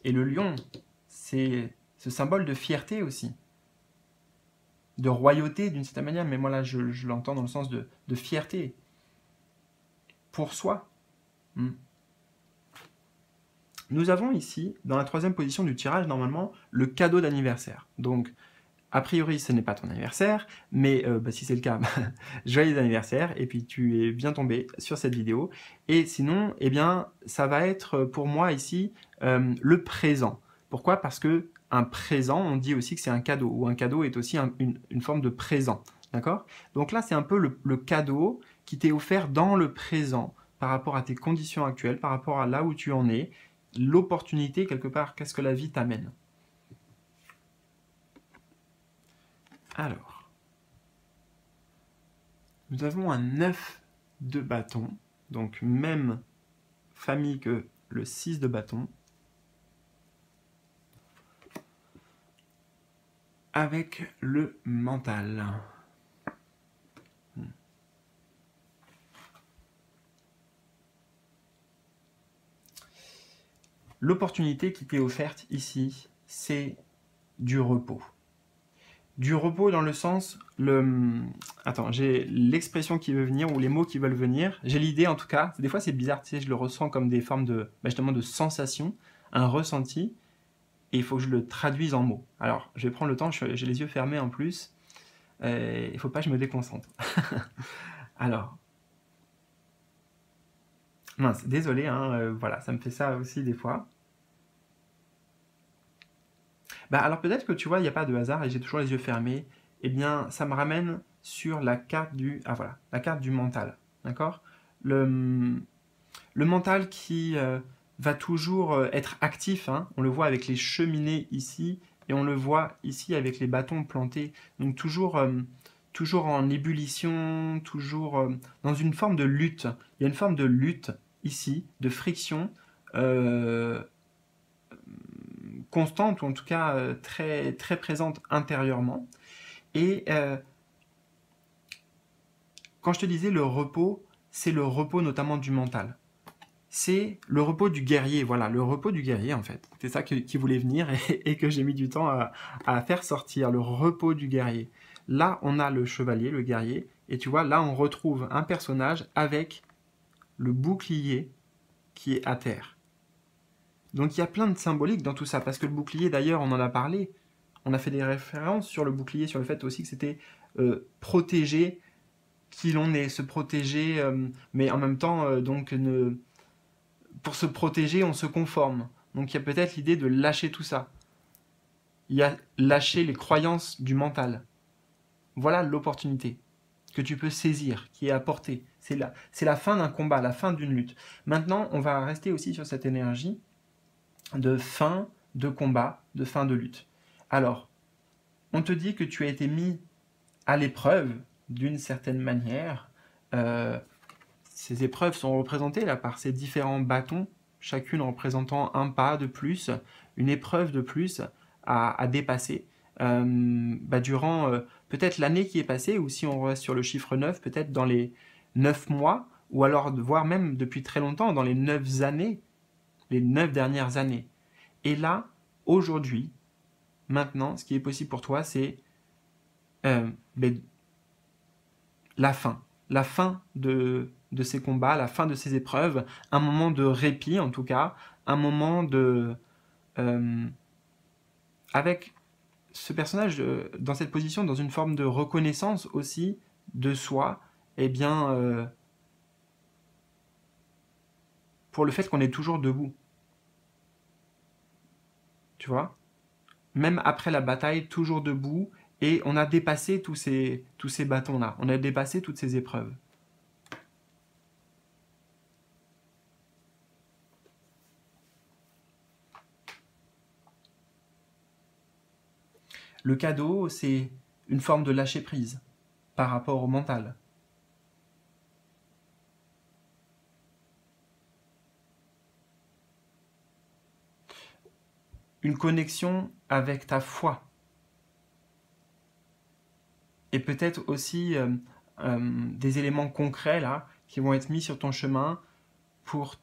Et le lion, c'est ce symbole de fierté aussi, de royauté d'une certaine manière, mais moi là, je l'entends dans le sens de fierté pour soi. Nous avons ici, dans la troisième position du tirage, normalement, le cadeau d'anniversaire. Donc, a priori, ce n'est pas ton anniversaire, mais si c'est le cas, joyeux anniversaire, et puis tu es bien tombé sur cette vidéo. Et sinon, eh bien, ça va être pour moi ici le présent. Pourquoi? Parce que un présent, on dit aussi que c'est un cadeau, ou un cadeau est aussi une forme de présent. D'accord? Donc là, c'est un peu le cadeau qui t'est offert dans le présent, par rapport à tes conditions actuelles, par rapport à là où tu en es, l'opportunité, quelque part, qu'est-ce que la vie t'amène. Alors, nous avons un 9 de bâton, donc même famille que le 6 de bâton, avec le mental. L'opportunité qui t'est offerte ici, c'est du repos. Du repos dans le sens, attends, j'ai l'expression qui veut venir, ou les mots qui veulent venir, j'ai l'idée en tout cas, des fois c'est bizarre, tu sais, je le ressens comme des formes de, justement de sensation, un ressenti, et il faut que je le traduise en mots. Alors, je vais prendre le temps, j'ai les yeux fermés en plus, il ne faut pas que je me déconcentre. Alors, mince, désolé, hein, voilà, ça me fait ça aussi des fois. Alors peut-être que tu vois, il n'y a pas de hasard et j'ai toujours les yeux fermés. Eh bien, ça me ramène sur la carte du, la carte du mental, d'accord? Le mental qui va toujours être actif, hein. On le voit avec les cheminées ici et on le voit ici avec les bâtons plantés. Donc toujours en ébullition, toujours dans une forme de lutte. Il y a une forme de lutte ici, de friction. Constante, ou en tout cas très, très présente intérieurement. Et quand je te disais le repos, c'est le repos notamment du mental. C'est le repos du guerrier, voilà, le repos du guerrier en fait. C'est ça qui voulait venir et que j'ai mis du temps à faire sortir, le repos du guerrier. Là, on a le chevalier, le guerrier, et tu vois, là, on retrouve un personnage avec le bouclier qui est à terre. Donc il y a plein de symboliques dans tout ça, parce que le bouclier, d'ailleurs, on en a parlé, on a fait des références sur le bouclier, sur le fait aussi que c'était protéger qui l'on est, se protéger, mais en même temps, pour se protéger, on se conforme. Donc il y a peut-être l'idée de lâcher tout ça. Il y a lâcher les croyances du mental. Voilà l'opportunité que tu peux saisir, qui est à portée. C'est la fin d'un combat, la fin d'une lutte. Maintenant, on va rester aussi sur cette énergie de fin de combat, de fin de lutte. Alors, on te dit que tu as été mis à l'épreuve d'une certaine manière. Ces épreuves sont représentées là par ces différents bâtons, chacune représentant un pas de plus, une épreuve de plus à dépasser. Durant peut-être l'année qui est passée, ou si on reste sur le chiffre 9, peut-être dans les 9 mois, ou alors voire même depuis très longtemps, dans les 9 années, les 9 dernières années. Et là, aujourd'hui, maintenant, ce qui est possible pour toi, c'est la fin de ces combats, la fin de ces épreuves, un moment de répit en tout cas, un moment de... avec ce personnage dans cette position, dans une forme de reconnaissance aussi de soi, pour le fait qu'on est toujours debout. Tu vois? Même après la bataille, toujours debout, et on a dépassé tous ces bâtons-là, on a dépassé toutes ces épreuves. Le cadeau, c'est une forme de lâcher prise par rapport au mental. Une connexion avec ta foi. Et peut-être aussi des éléments concrets là qui vont être mis sur ton chemin pour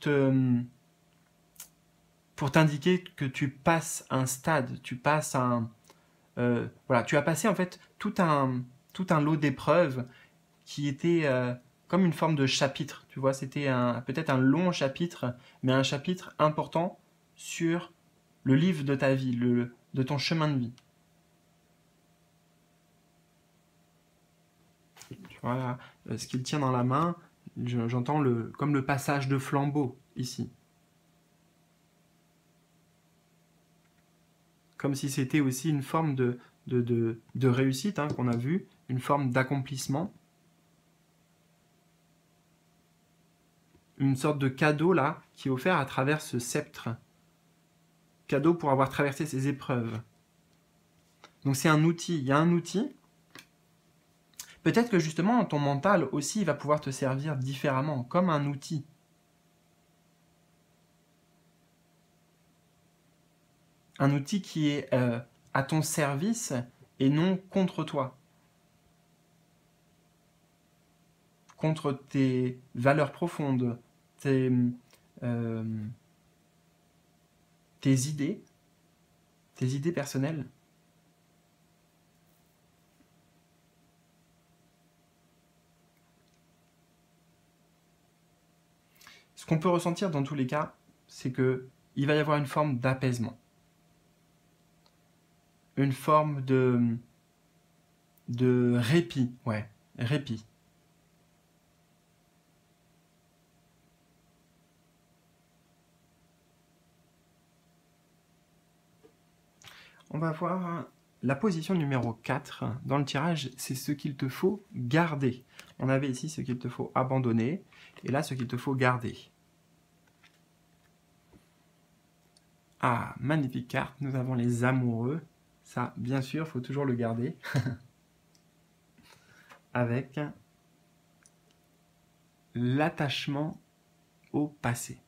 t'indiquer que tu passes un stade, tu passes voilà, tu as passé en fait tout un lot d'épreuves qui était comme une forme de chapitre, tu vois, c'était peut-être un long chapitre, mais un chapitre important sur le livre de ta vie, de ton chemin de vie. Tu vois, là, ce qu'il tient dans la main, j'entends comme le passage de flambeau ici. Comme si c'était aussi une forme de réussite hein, qu'on a vu, une forme d'accomplissement. Une sorte de cadeau là qui est offert à travers ce sceptre. Cadeau pour avoir traversé ces épreuves. Donc c'est un outil, il y a un outil. Peut-être que justement ton mental aussi va pouvoir te servir différemment, comme un outil. Un outil qui est à ton service et non contre toi. Contre tes valeurs profondes, tes idées personnelles. Ce qu'on peut ressentir dans tous les cas, c'est que il va y avoir une forme d'apaisement. Une forme de répit, ouais, répit. On va voir la position numéro 4 dans le tirage, c'est ce qu'il te faut garder. On avait ici ce qu'il te faut abandonner, et là ce qu'il te faut garder. Ah, magnifique carte, nous avons les amoureux. Ça, bien sûr, il faut toujours le garder. Avec l'attachement au passé.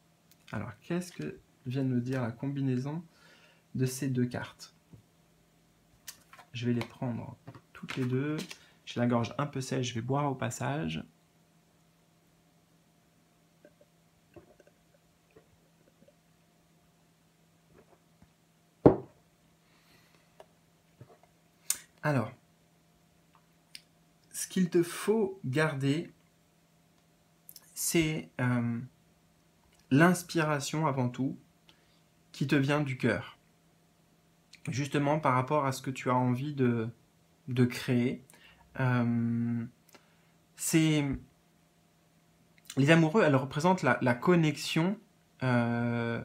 Alors, qu'est-ce que vient de me dire la combinaison de ces deux cartes? Je vais les prendre toutes les deux. J'ai la gorge un peu sèche, je vais boire au passage. Alors, ce qu'il te faut garder, c'est l'inspiration avant tout qui te vient du cœur. Justement par rapport à ce que tu as envie de créer. Les amoureux, elles représentent la connexion à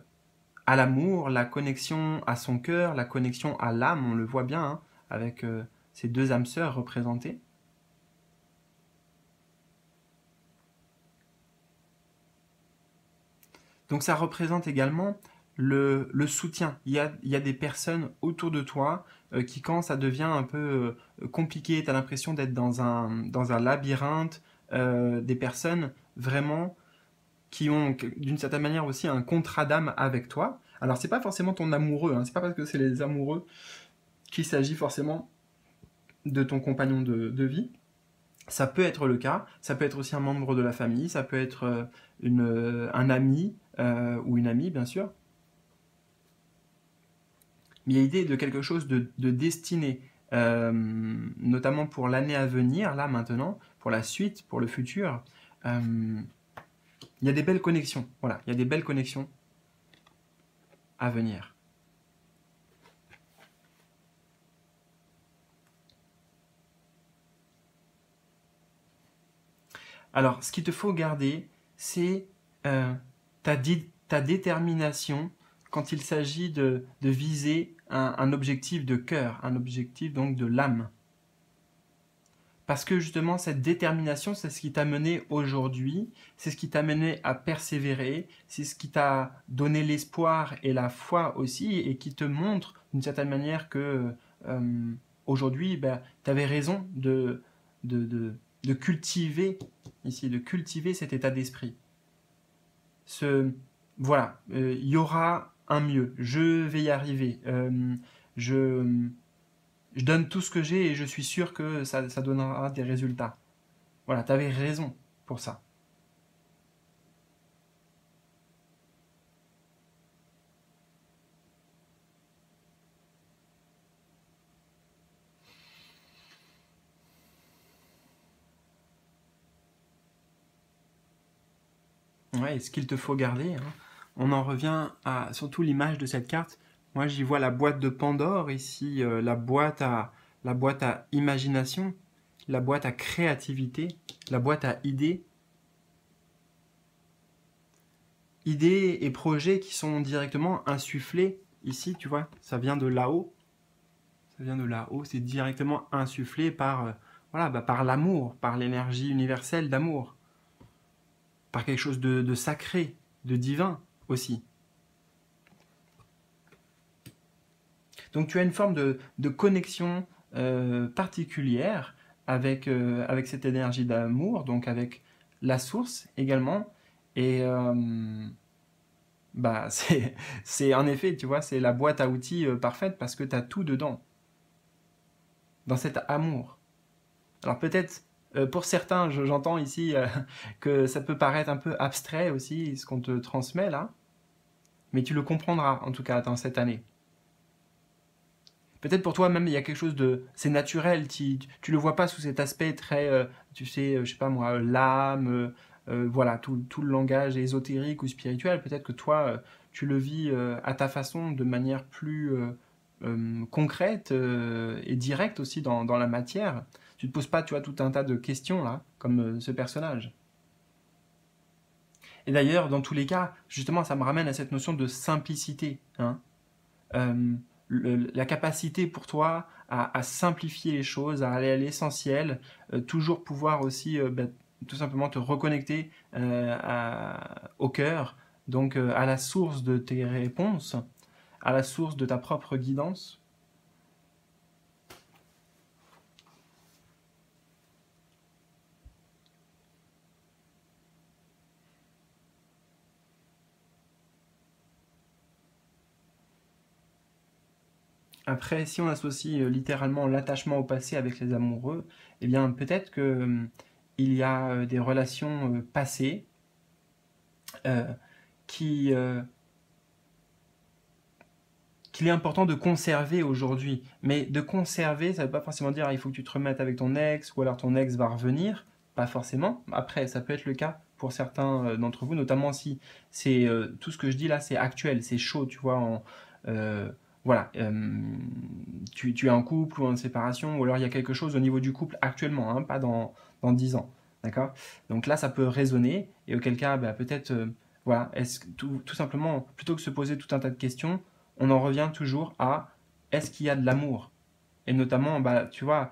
l'amour, la connexion à son cœur, la connexion à l'âme, on le voit bien, hein, avec ces deux âmes sœurs représentées. Donc ça représente également le soutien. Il y a des personnes autour de toi qui, quand ça devient un peu compliqué, tu as l'impression d'être dans un labyrinthe, des personnes vraiment qui ont d'une certaine manière aussi un contrat d'âme avec toi. Alors c'est pas forcément ton amoureux, hein, c'est pas parce que c'est les amoureux qu'il s'agit forcément de ton compagnon de vie. Ça peut être le cas, ça peut être aussi un membre de la famille, ça peut être un ami ou une amie bien sûr. Mais il y a l'idée de quelque chose de destiné, notamment pour l'année à venir, là maintenant, pour la suite, pour le futur. Il y a des belles connexions, voilà, il y a des belles connexions à venir. Alors, ce qu'il te faut garder, c'est ta détermination quand il s'agit de viser un objectif de cœur, un objectif donc de l'âme. Parce que justement, cette détermination, c'est ce qui t'a mené aujourd'hui, c'est ce qui t'a mené à persévérer, c'est ce qui t'a donné l'espoir et la foi aussi, et qui te montre d'une certaine manière que aujourd'hui, ben, tu avais raison de cultiver, ici, de cultiver cet état d'esprit. Voilà, il y aura un mieux, je vais y arriver, je, je donne tout ce que j'ai et je suis sûr que ça donnera des résultats. Voilà, tu avais raison pour ça. Ouais, et ce qu'il te faut garder, hein, on en revient à surtout l'image de cette carte. Moi, j'y vois la boîte de Pandore ici, la boîte à imagination, la boîte à créativité, la boîte à idées, idées et projets qui sont directement insufflés ici, tu vois, ça vient de là-haut. Ça vient de là-haut, c'est directement insufflé par, voilà, bah, par l'amour, par l'énergie universelle d'amour, par quelque chose de sacré, de divin aussi. Donc tu as une forme de connexion particulière avec cette énergie d'amour, donc avec la source également. Et bah, c'est en effet, tu vois, c'est la boîte à outils parfaite parce que tu as tout dedans, dans cet amour. Alors peut-être, pour certains, j'entends ici que ça peut paraître un peu abstrait aussi, ce qu'on te transmet là, mais tu le comprendras en tout cas dans cette année. Peut-être pour toi même il y a quelque chose de... C'est naturel, tu le vois pas sous cet aspect très, tu sais, je sais pas moi, l'âme, voilà, tout le langage ésotérique ou spirituel. Peut-être que toi, tu le vis à ta façon, de manière plus concrète et directe aussi dans la matière. Tu te poses pas, tu vois, tout un tas de questions là, comme ce personnage. Et d'ailleurs, dans tous les cas, justement, ça me ramène à cette notion de simplicité, hein. euh, la capacité pour toi à simplifier les choses, à aller à l'essentiel, toujours pouvoir aussi bah, tout simplement te reconnecter au cœur, donc à la source de tes réponses, à la source de ta propre guidance. Après, si on associe littéralement l'attachement au passé avec les amoureux, eh bien peut-être que il y a des relations passées euh, qui, qu'il est important de conserver aujourd'hui. Mais de conserver, ça ne veut pas forcément dire il faut que tu te remettes avec ton ex ou alors ton ex va revenir. Pas forcément. Après, ça peut être le cas pour certains d'entre vous, notamment si c'est tout ce que je dis là, c'est actuel, c'est chaud, tu vois. Voilà, tu es en couple ou en séparation, ou alors il y a quelque chose au niveau du couple actuellement, hein, pas dans 10 ans. D'accord. Donc là, ça peut résonner, et auquel cas, bah, peut-être, voilà, est-ce que tout simplement, plutôt que de se poser tout un tas de questions, on en revient toujours à est-ce qu'il y a de l'amour. Et notamment, bah, tu vois,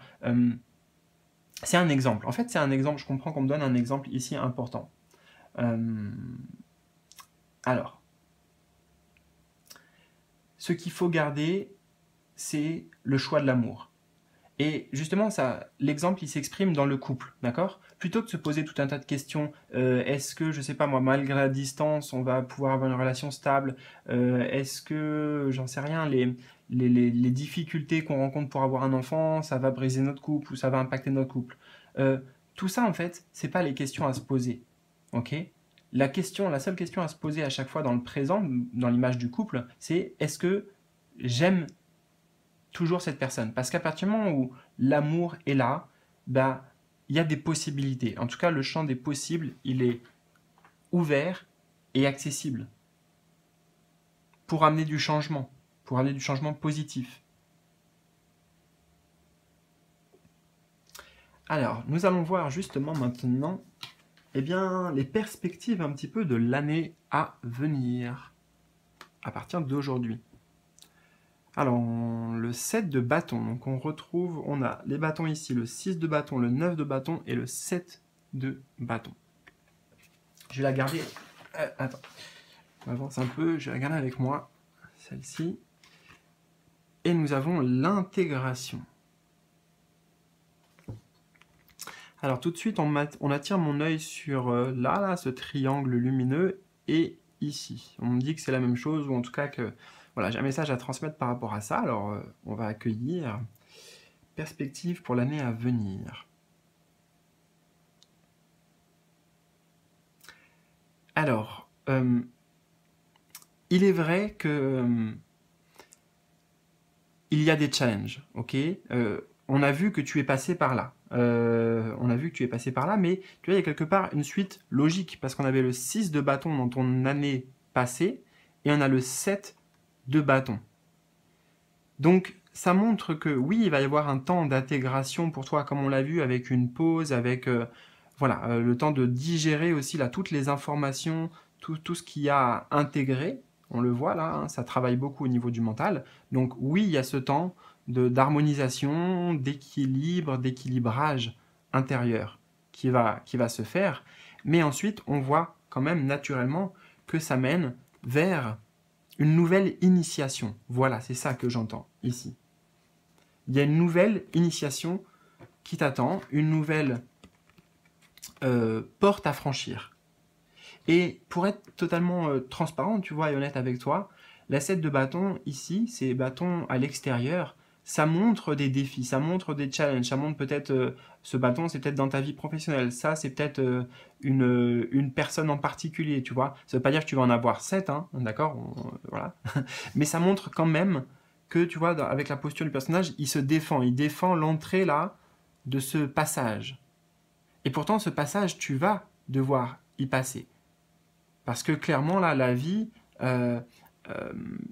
c'est un exemple. En fait, c'est un exemple, je comprends qu'on me donne un exemple ici important. Euh, alors, ce qu'il faut garder, c'est le choix de l'amour. Et justement, ça, l'exemple, il s'exprime dans le couple, d'accord? Plutôt que de se poser tout un tas de questions, est-ce que, je sais pas moi, malgré la distance, on va pouvoir avoir une relation stable? Est-ce que, j'en sais rien, les difficultés qu'on rencontre pour avoir un enfant, ça va briser notre couple ou ça va impacter notre couple? Euh, Tout ça, en fait, c'est pas les questions à se poser, ok? La seule question à se poser à chaque fois dans le présent, dans l'image du couple, c'est est-ce que j'aime toujours cette personne. Parce qu'à partir du moment où l'amour est là, bah, il y a des possibilités. En tout cas, le champ des possibles, il est ouvert et accessible pour amener du changement positif. Alors, nous allons voir justement maintenant eh bien, les perspectives un petit peu de l'année à venir, à partir d'aujourd'hui. Alors, le 7 de bâton, donc on a les bâtons ici, le 6 de bâton, le 9 de bâton et le 7 de bâton. Je vais la garder. Attends, on avance un peu, je vais la garder avec moi, celle-ci. Et nous avons l'intégration. Alors tout de suite, on attire mon œil sur là, ce triangle lumineux, et ici. On me dit que c'est la même chose, ou en tout cas que voilà, j'ai un message à transmettre par rapport à ça. Alors on va accueillir perspective pour l'année à venir. Alors, il est vrai que il y a des challenges, ok. On a vu que tu es passé par là. Mais tu vois, il y a quelque part une suite logique, parce qu'on avait le 6 de bâton dans ton année passée, et on a le 7 de bâton. Donc, ça montre que oui, il va y avoir un temps d'intégration pour toi, comme on l'a vu, avec une pause, avec le temps de digérer aussi là, toutes les informations, tout ce qu'il y a à intégrer. On le voit là, hein, ça travaille beaucoup au niveau du mental. Donc oui, il y a ce temps d'harmonisation, d'équilibre, d'équilibrage intérieur qui va se faire. Mais ensuite, on voit quand même naturellement que ça mène vers une nouvelle initiation. Voilà, c'est ça que j'entends ici. Il y a une nouvelle initiation qui t'attend, une nouvelle porte à franchir. Et pour être totalement transparent, tu vois, et honnête avec toi, la 7 de bâton ici, c'est bâton à l'extérieur, ça montre des défis, ça montre des challenges, ça montre peut-être, ce bâton, c'est peut-être dans ta vie professionnelle, ça, c'est peut-être une personne en particulier, tu vois. Ça veut pas dire que tu vas en avoir 7, hein, d'accord, voilà. Mais ça montre quand même que, tu vois, avec la posture du personnage, il défend l'entrée, là, de ce passage. Et pourtant, ce passage, tu vas devoir y passer. Parce que clairement, là, la vie, euh,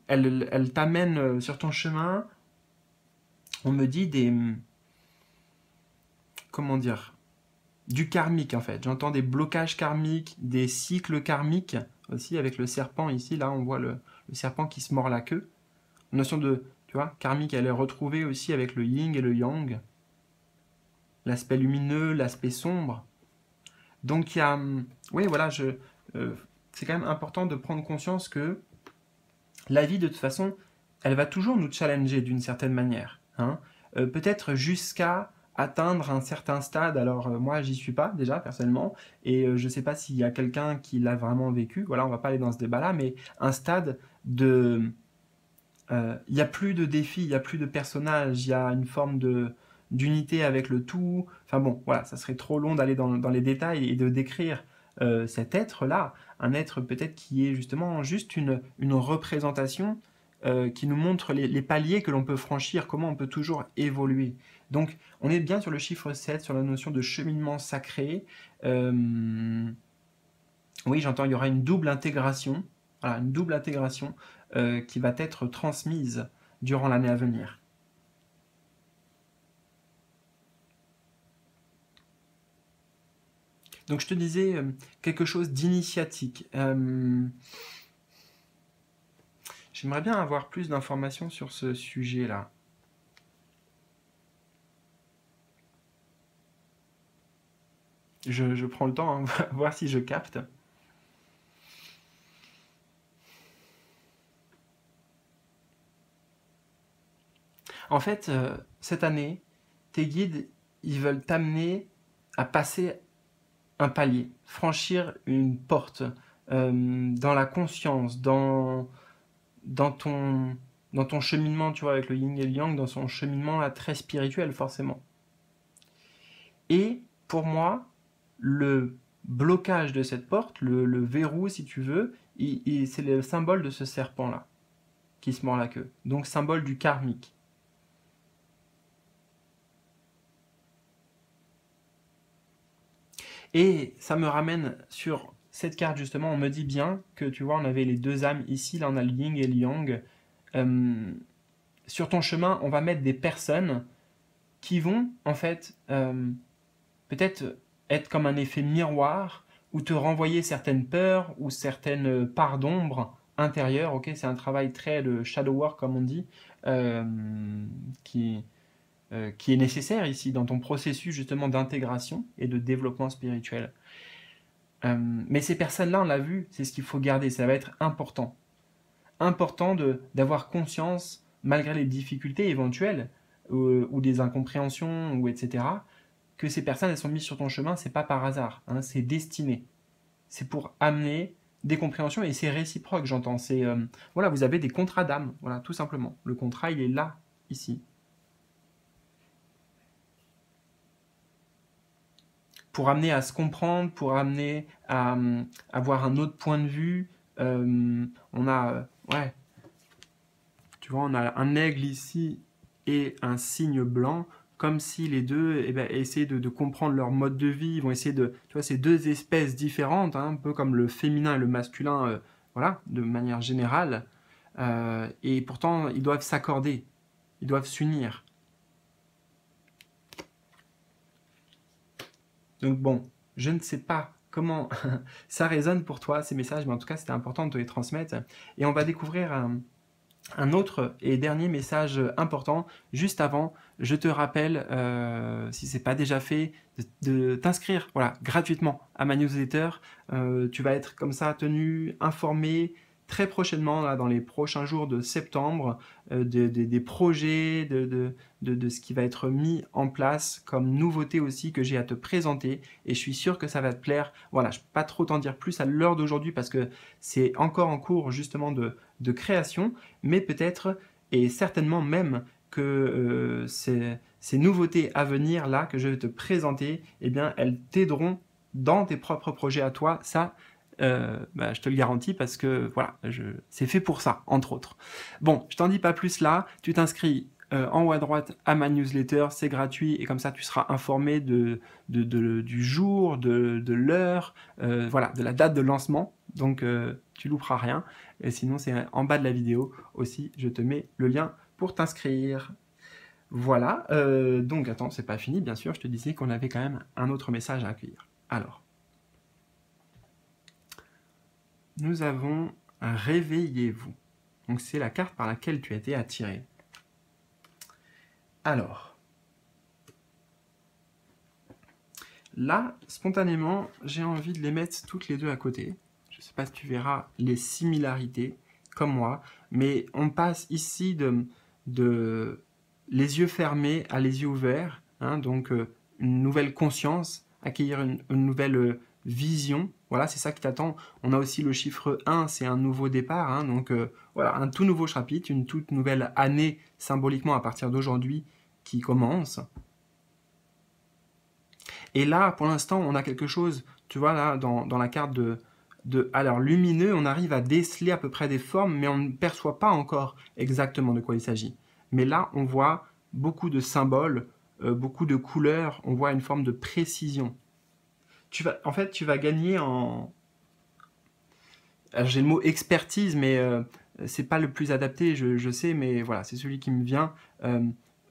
elle t'amène sur ton chemin, on me dit comment dire, du karmique en fait. J'entends des blocages karmiques, des cycles karmiques aussi avec le serpent ici. Là, on voit le serpent qui se mord la queue. La notion de, tu vois, karmique, elle est retrouvée aussi avec le yin et le yang. L'aspect lumineux, l'aspect sombre. Donc il y a, oui, voilà, c'est quand même important de prendre conscience que la vie, de toute façon, elle va toujours nous challenger d'une certaine manière. Hein. Peut-être jusqu'à atteindre un certain stade. Alors moi, j'y suis pas déjà personnellement, et je sais pas s'il y a quelqu'un qui l'a vraiment vécu. Voilà, on va pas aller dans ce débat-là, mais un stade de, il n'y a plus de défis, il n'y a plus de personnages, il y a une forme d'unité avec le tout. Enfin bon, voilà, ça serait trop long d'aller dans les détails et de décrire cet être-là, un être peut-être qui est justement juste une représentation qui nous montre les paliers que l'on peut franchir, comment on peut toujours évoluer. Donc on est bien sur le chiffre 7, sur la notion de cheminement sacré. Oui, j'entends, il y aura une double intégration, voilà, une double intégration qui va être transmise durant l'année à venir. Donc je te disais quelque chose d'initiatique. J'aimerais bien avoir plus d'informations sur ce sujet-là. Je prends le temps, hein, voir si je capte. En fait, cette année, tes guides, ils veulent t'amener à passer un palier, franchir une porte dans la conscience, dans ton, dans ton cheminement, tu vois, avec le yin et le yang, dans son cheminement là, très spirituel, forcément. Et pour moi, le blocage de cette porte, le verrou, si tu veux, c'est le symbole de ce serpent-là, qui se mord la queue. Donc, symbole du karmique. Et ça me ramène sur cette carte, justement, on me dit bien que, tu vois, on avait les deux âmes ici, là on a le yin et le yang. Sur ton chemin, on va mettre des personnes qui vont, en fait, peut-être être comme un effet miroir ou te renvoyer certaines peurs ou certaines parts d'ombre intérieures. Ok, c'est un travail très de shadow work, comme on dit, euh, qui, qui est nécessaire ici dans ton processus justement d'intégration et de développement spirituel. Mais ces personnes-là, on l'a vu, c'est ce qu'il faut garder, ça va être important. Important d'avoir conscience, malgré les difficultés éventuelles, ou des incompréhensions, ou etc., que ces personnes elles sont mises sur ton chemin, c'est pas par hasard, hein, c'est destiné. C'est pour amener des compréhensions et c'est réciproque, j'entends. C'est voilà, vous avez des contrats d'âme, voilà, tout simplement. Le contrat, il est là, ici. Pour amener à se comprendre, pour amener à avoir un autre point de vue. On a, ouais, tu vois, on a un aigle ici et un cygne blanc, comme si les deux eh ben, essaient de comprendre leur mode de vie, ils vont essayer de, tu vois, ces deux espèces différentes, hein, un peu comme le féminin et le masculin, voilà, de manière générale, et pourtant ils doivent s'accorder, ils doivent s'unir. Donc bon, je ne sais pas comment ça résonne pour toi ces messages, mais en tout cas c'était important de te les transmettre. Et on va découvrir un autre et dernier message important. Juste avant, je te rappelle, si ce n'est pas déjà fait, de t'inscrire voilà, gratuitement à ma newsletter. Tu vas être comme ça tenu, informé très prochainement, là, dans les prochains jours de septembre, des projets, de ce qui va être mis en place comme nouveauté aussi que j'ai à te présenter. Et je suis sûr que ça va te plaire. Voilà, je ne peux pas trop t'en dire plus à l'heure d'aujourd'hui parce que c'est encore en cours justement de création, mais peut-être et certainement même que ces nouveautés à venir là que je vais te présenter, eh bien elles t'aideront dans tes propres projets à toi. Ça, je te le garantis parce que voilà, c'est fait pour ça, entre autres. Bon, je t'en dis pas plus là, tu t'inscris en haut à droite à ma newsletter, c'est gratuit et comme ça tu seras informé du jour, de l'heure, voilà, de la date de lancement, donc tu louperas rien. Et sinon c'est en bas de la vidéo aussi, je te mets le lien pour t'inscrire. Voilà, donc attends, c'est pas fini bien sûr, je te disais qu'on avait quand même un autre message à accueillir. Alors, nous avons un réveillez-vous. Donc c'est la carte par laquelle tu as été attiré. Alors, là, spontanément, j'ai envie de les mettre toutes les deux à côté. Je ne sais pas si tu verras les similarités, comme moi, mais on passe ici de les yeux fermés à les yeux ouverts, hein, donc une nouvelle conscience, accueillir une nouvelle vision. Voilà, c'est ça qui t'attend. On a aussi le chiffre 1, c'est un nouveau départ, hein, donc voilà, un tout nouveau chapitre, une toute nouvelle année symboliquement à partir d'aujourd'hui qui commence. Et là, pour l'instant, on a quelque chose, tu vois, là, dans la carte alors, lumineux, on arrive à déceler à peu près des formes, mais on ne perçoit pas encore exactement de quoi il s'agit. Mais là, on voit beaucoup de symboles, beaucoup de couleurs, on voit une forme de précision. En fait, tu vas gagner en... Alors, j'ai le mot expertise, mais c'est pas le plus adapté, je sais, mais voilà, c'est celui qui me vient.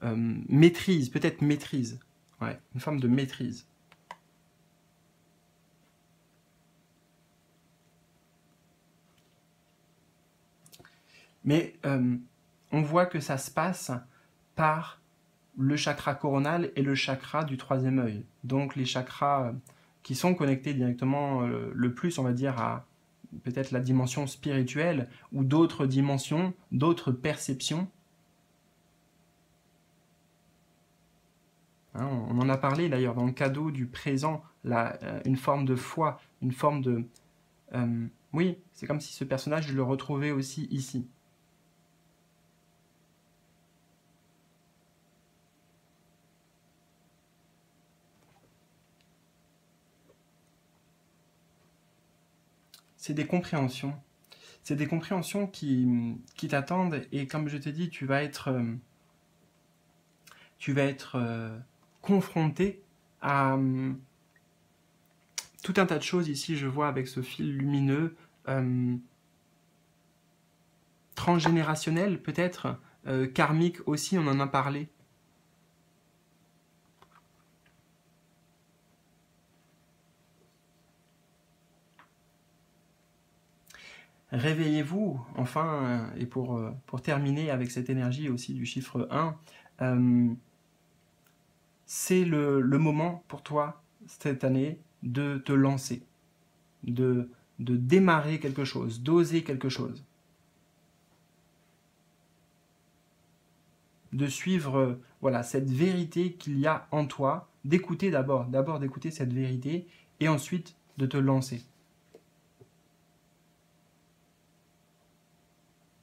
Maîtrise, peut-être maîtrise. Ouais, une forme de maîtrise. Mais on voit que ça se passe par le chakra coronal et le chakra du troisième œil. Donc les chakras qui sont connectés directement le plus, on va dire, à peut-être la dimension spirituelle ou d'autres dimensions, d'autres perceptions. Hein, on en a parlé d'ailleurs dans le cadeau du présent, là, une forme de foi, une forme de... oui, c'est comme si ce personnage, je le retrouvais aussi ici. C'est des compréhensions. C'est des compréhensions qui t'attendent et comme je t'ai dit, tu vas être confronté à tout un tas de choses ici, je vois avec ce fil lumineux, transgénérationnel peut-être, karmique aussi, on en a parlé. Réveillez-vous, enfin, et pour terminer avec cette énergie aussi du chiffre 1, c'est le moment pour toi, cette année, de te lancer, de démarrer quelque chose, d'oser quelque chose. de suivre voilà, cette vérité qu'il y a en toi, d'écouter d'abord d'écouter cette vérité et ensuite de te lancer.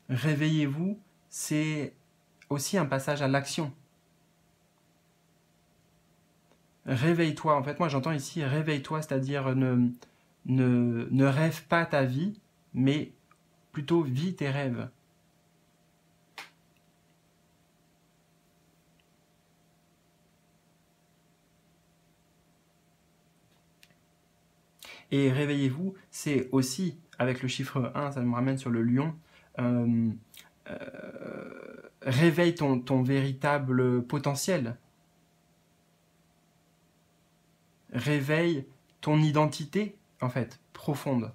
Réveillez-vous, c'est aussi un passage à l'action. Réveille-toi, en fait, moi j'entends ici réveille-toi, c'est-à-dire ne rêve pas ta vie, mais plutôt vis tes rêves. Et réveillez-vous, c'est aussi, avec le chiffre 1, ça me ramène sur le lion, euh, réveille ton véritable potentiel. Réveille ton identité, en fait, profonde.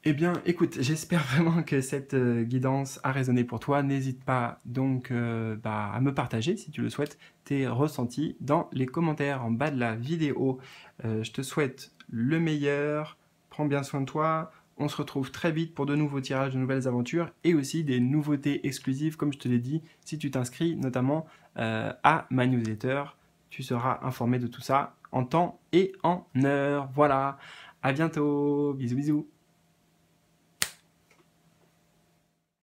Eh bien, écoute, j'espère vraiment que cette guidance a résonné pour toi. N'hésite pas donc à me partager, si tu le souhaites, tes ressentis dans les commentaires en bas de la vidéo. Je te souhaite le meilleur, prends bien soin de toi. On se retrouve très vite pour de nouveaux tirages, de nouvelles aventures et aussi des nouveautés exclusives, comme je te l'ai dit, si tu t'inscris notamment à ma newsletter. Tu seras informé de tout ça en temps et en heure. Voilà, à bientôt, bisous bisous.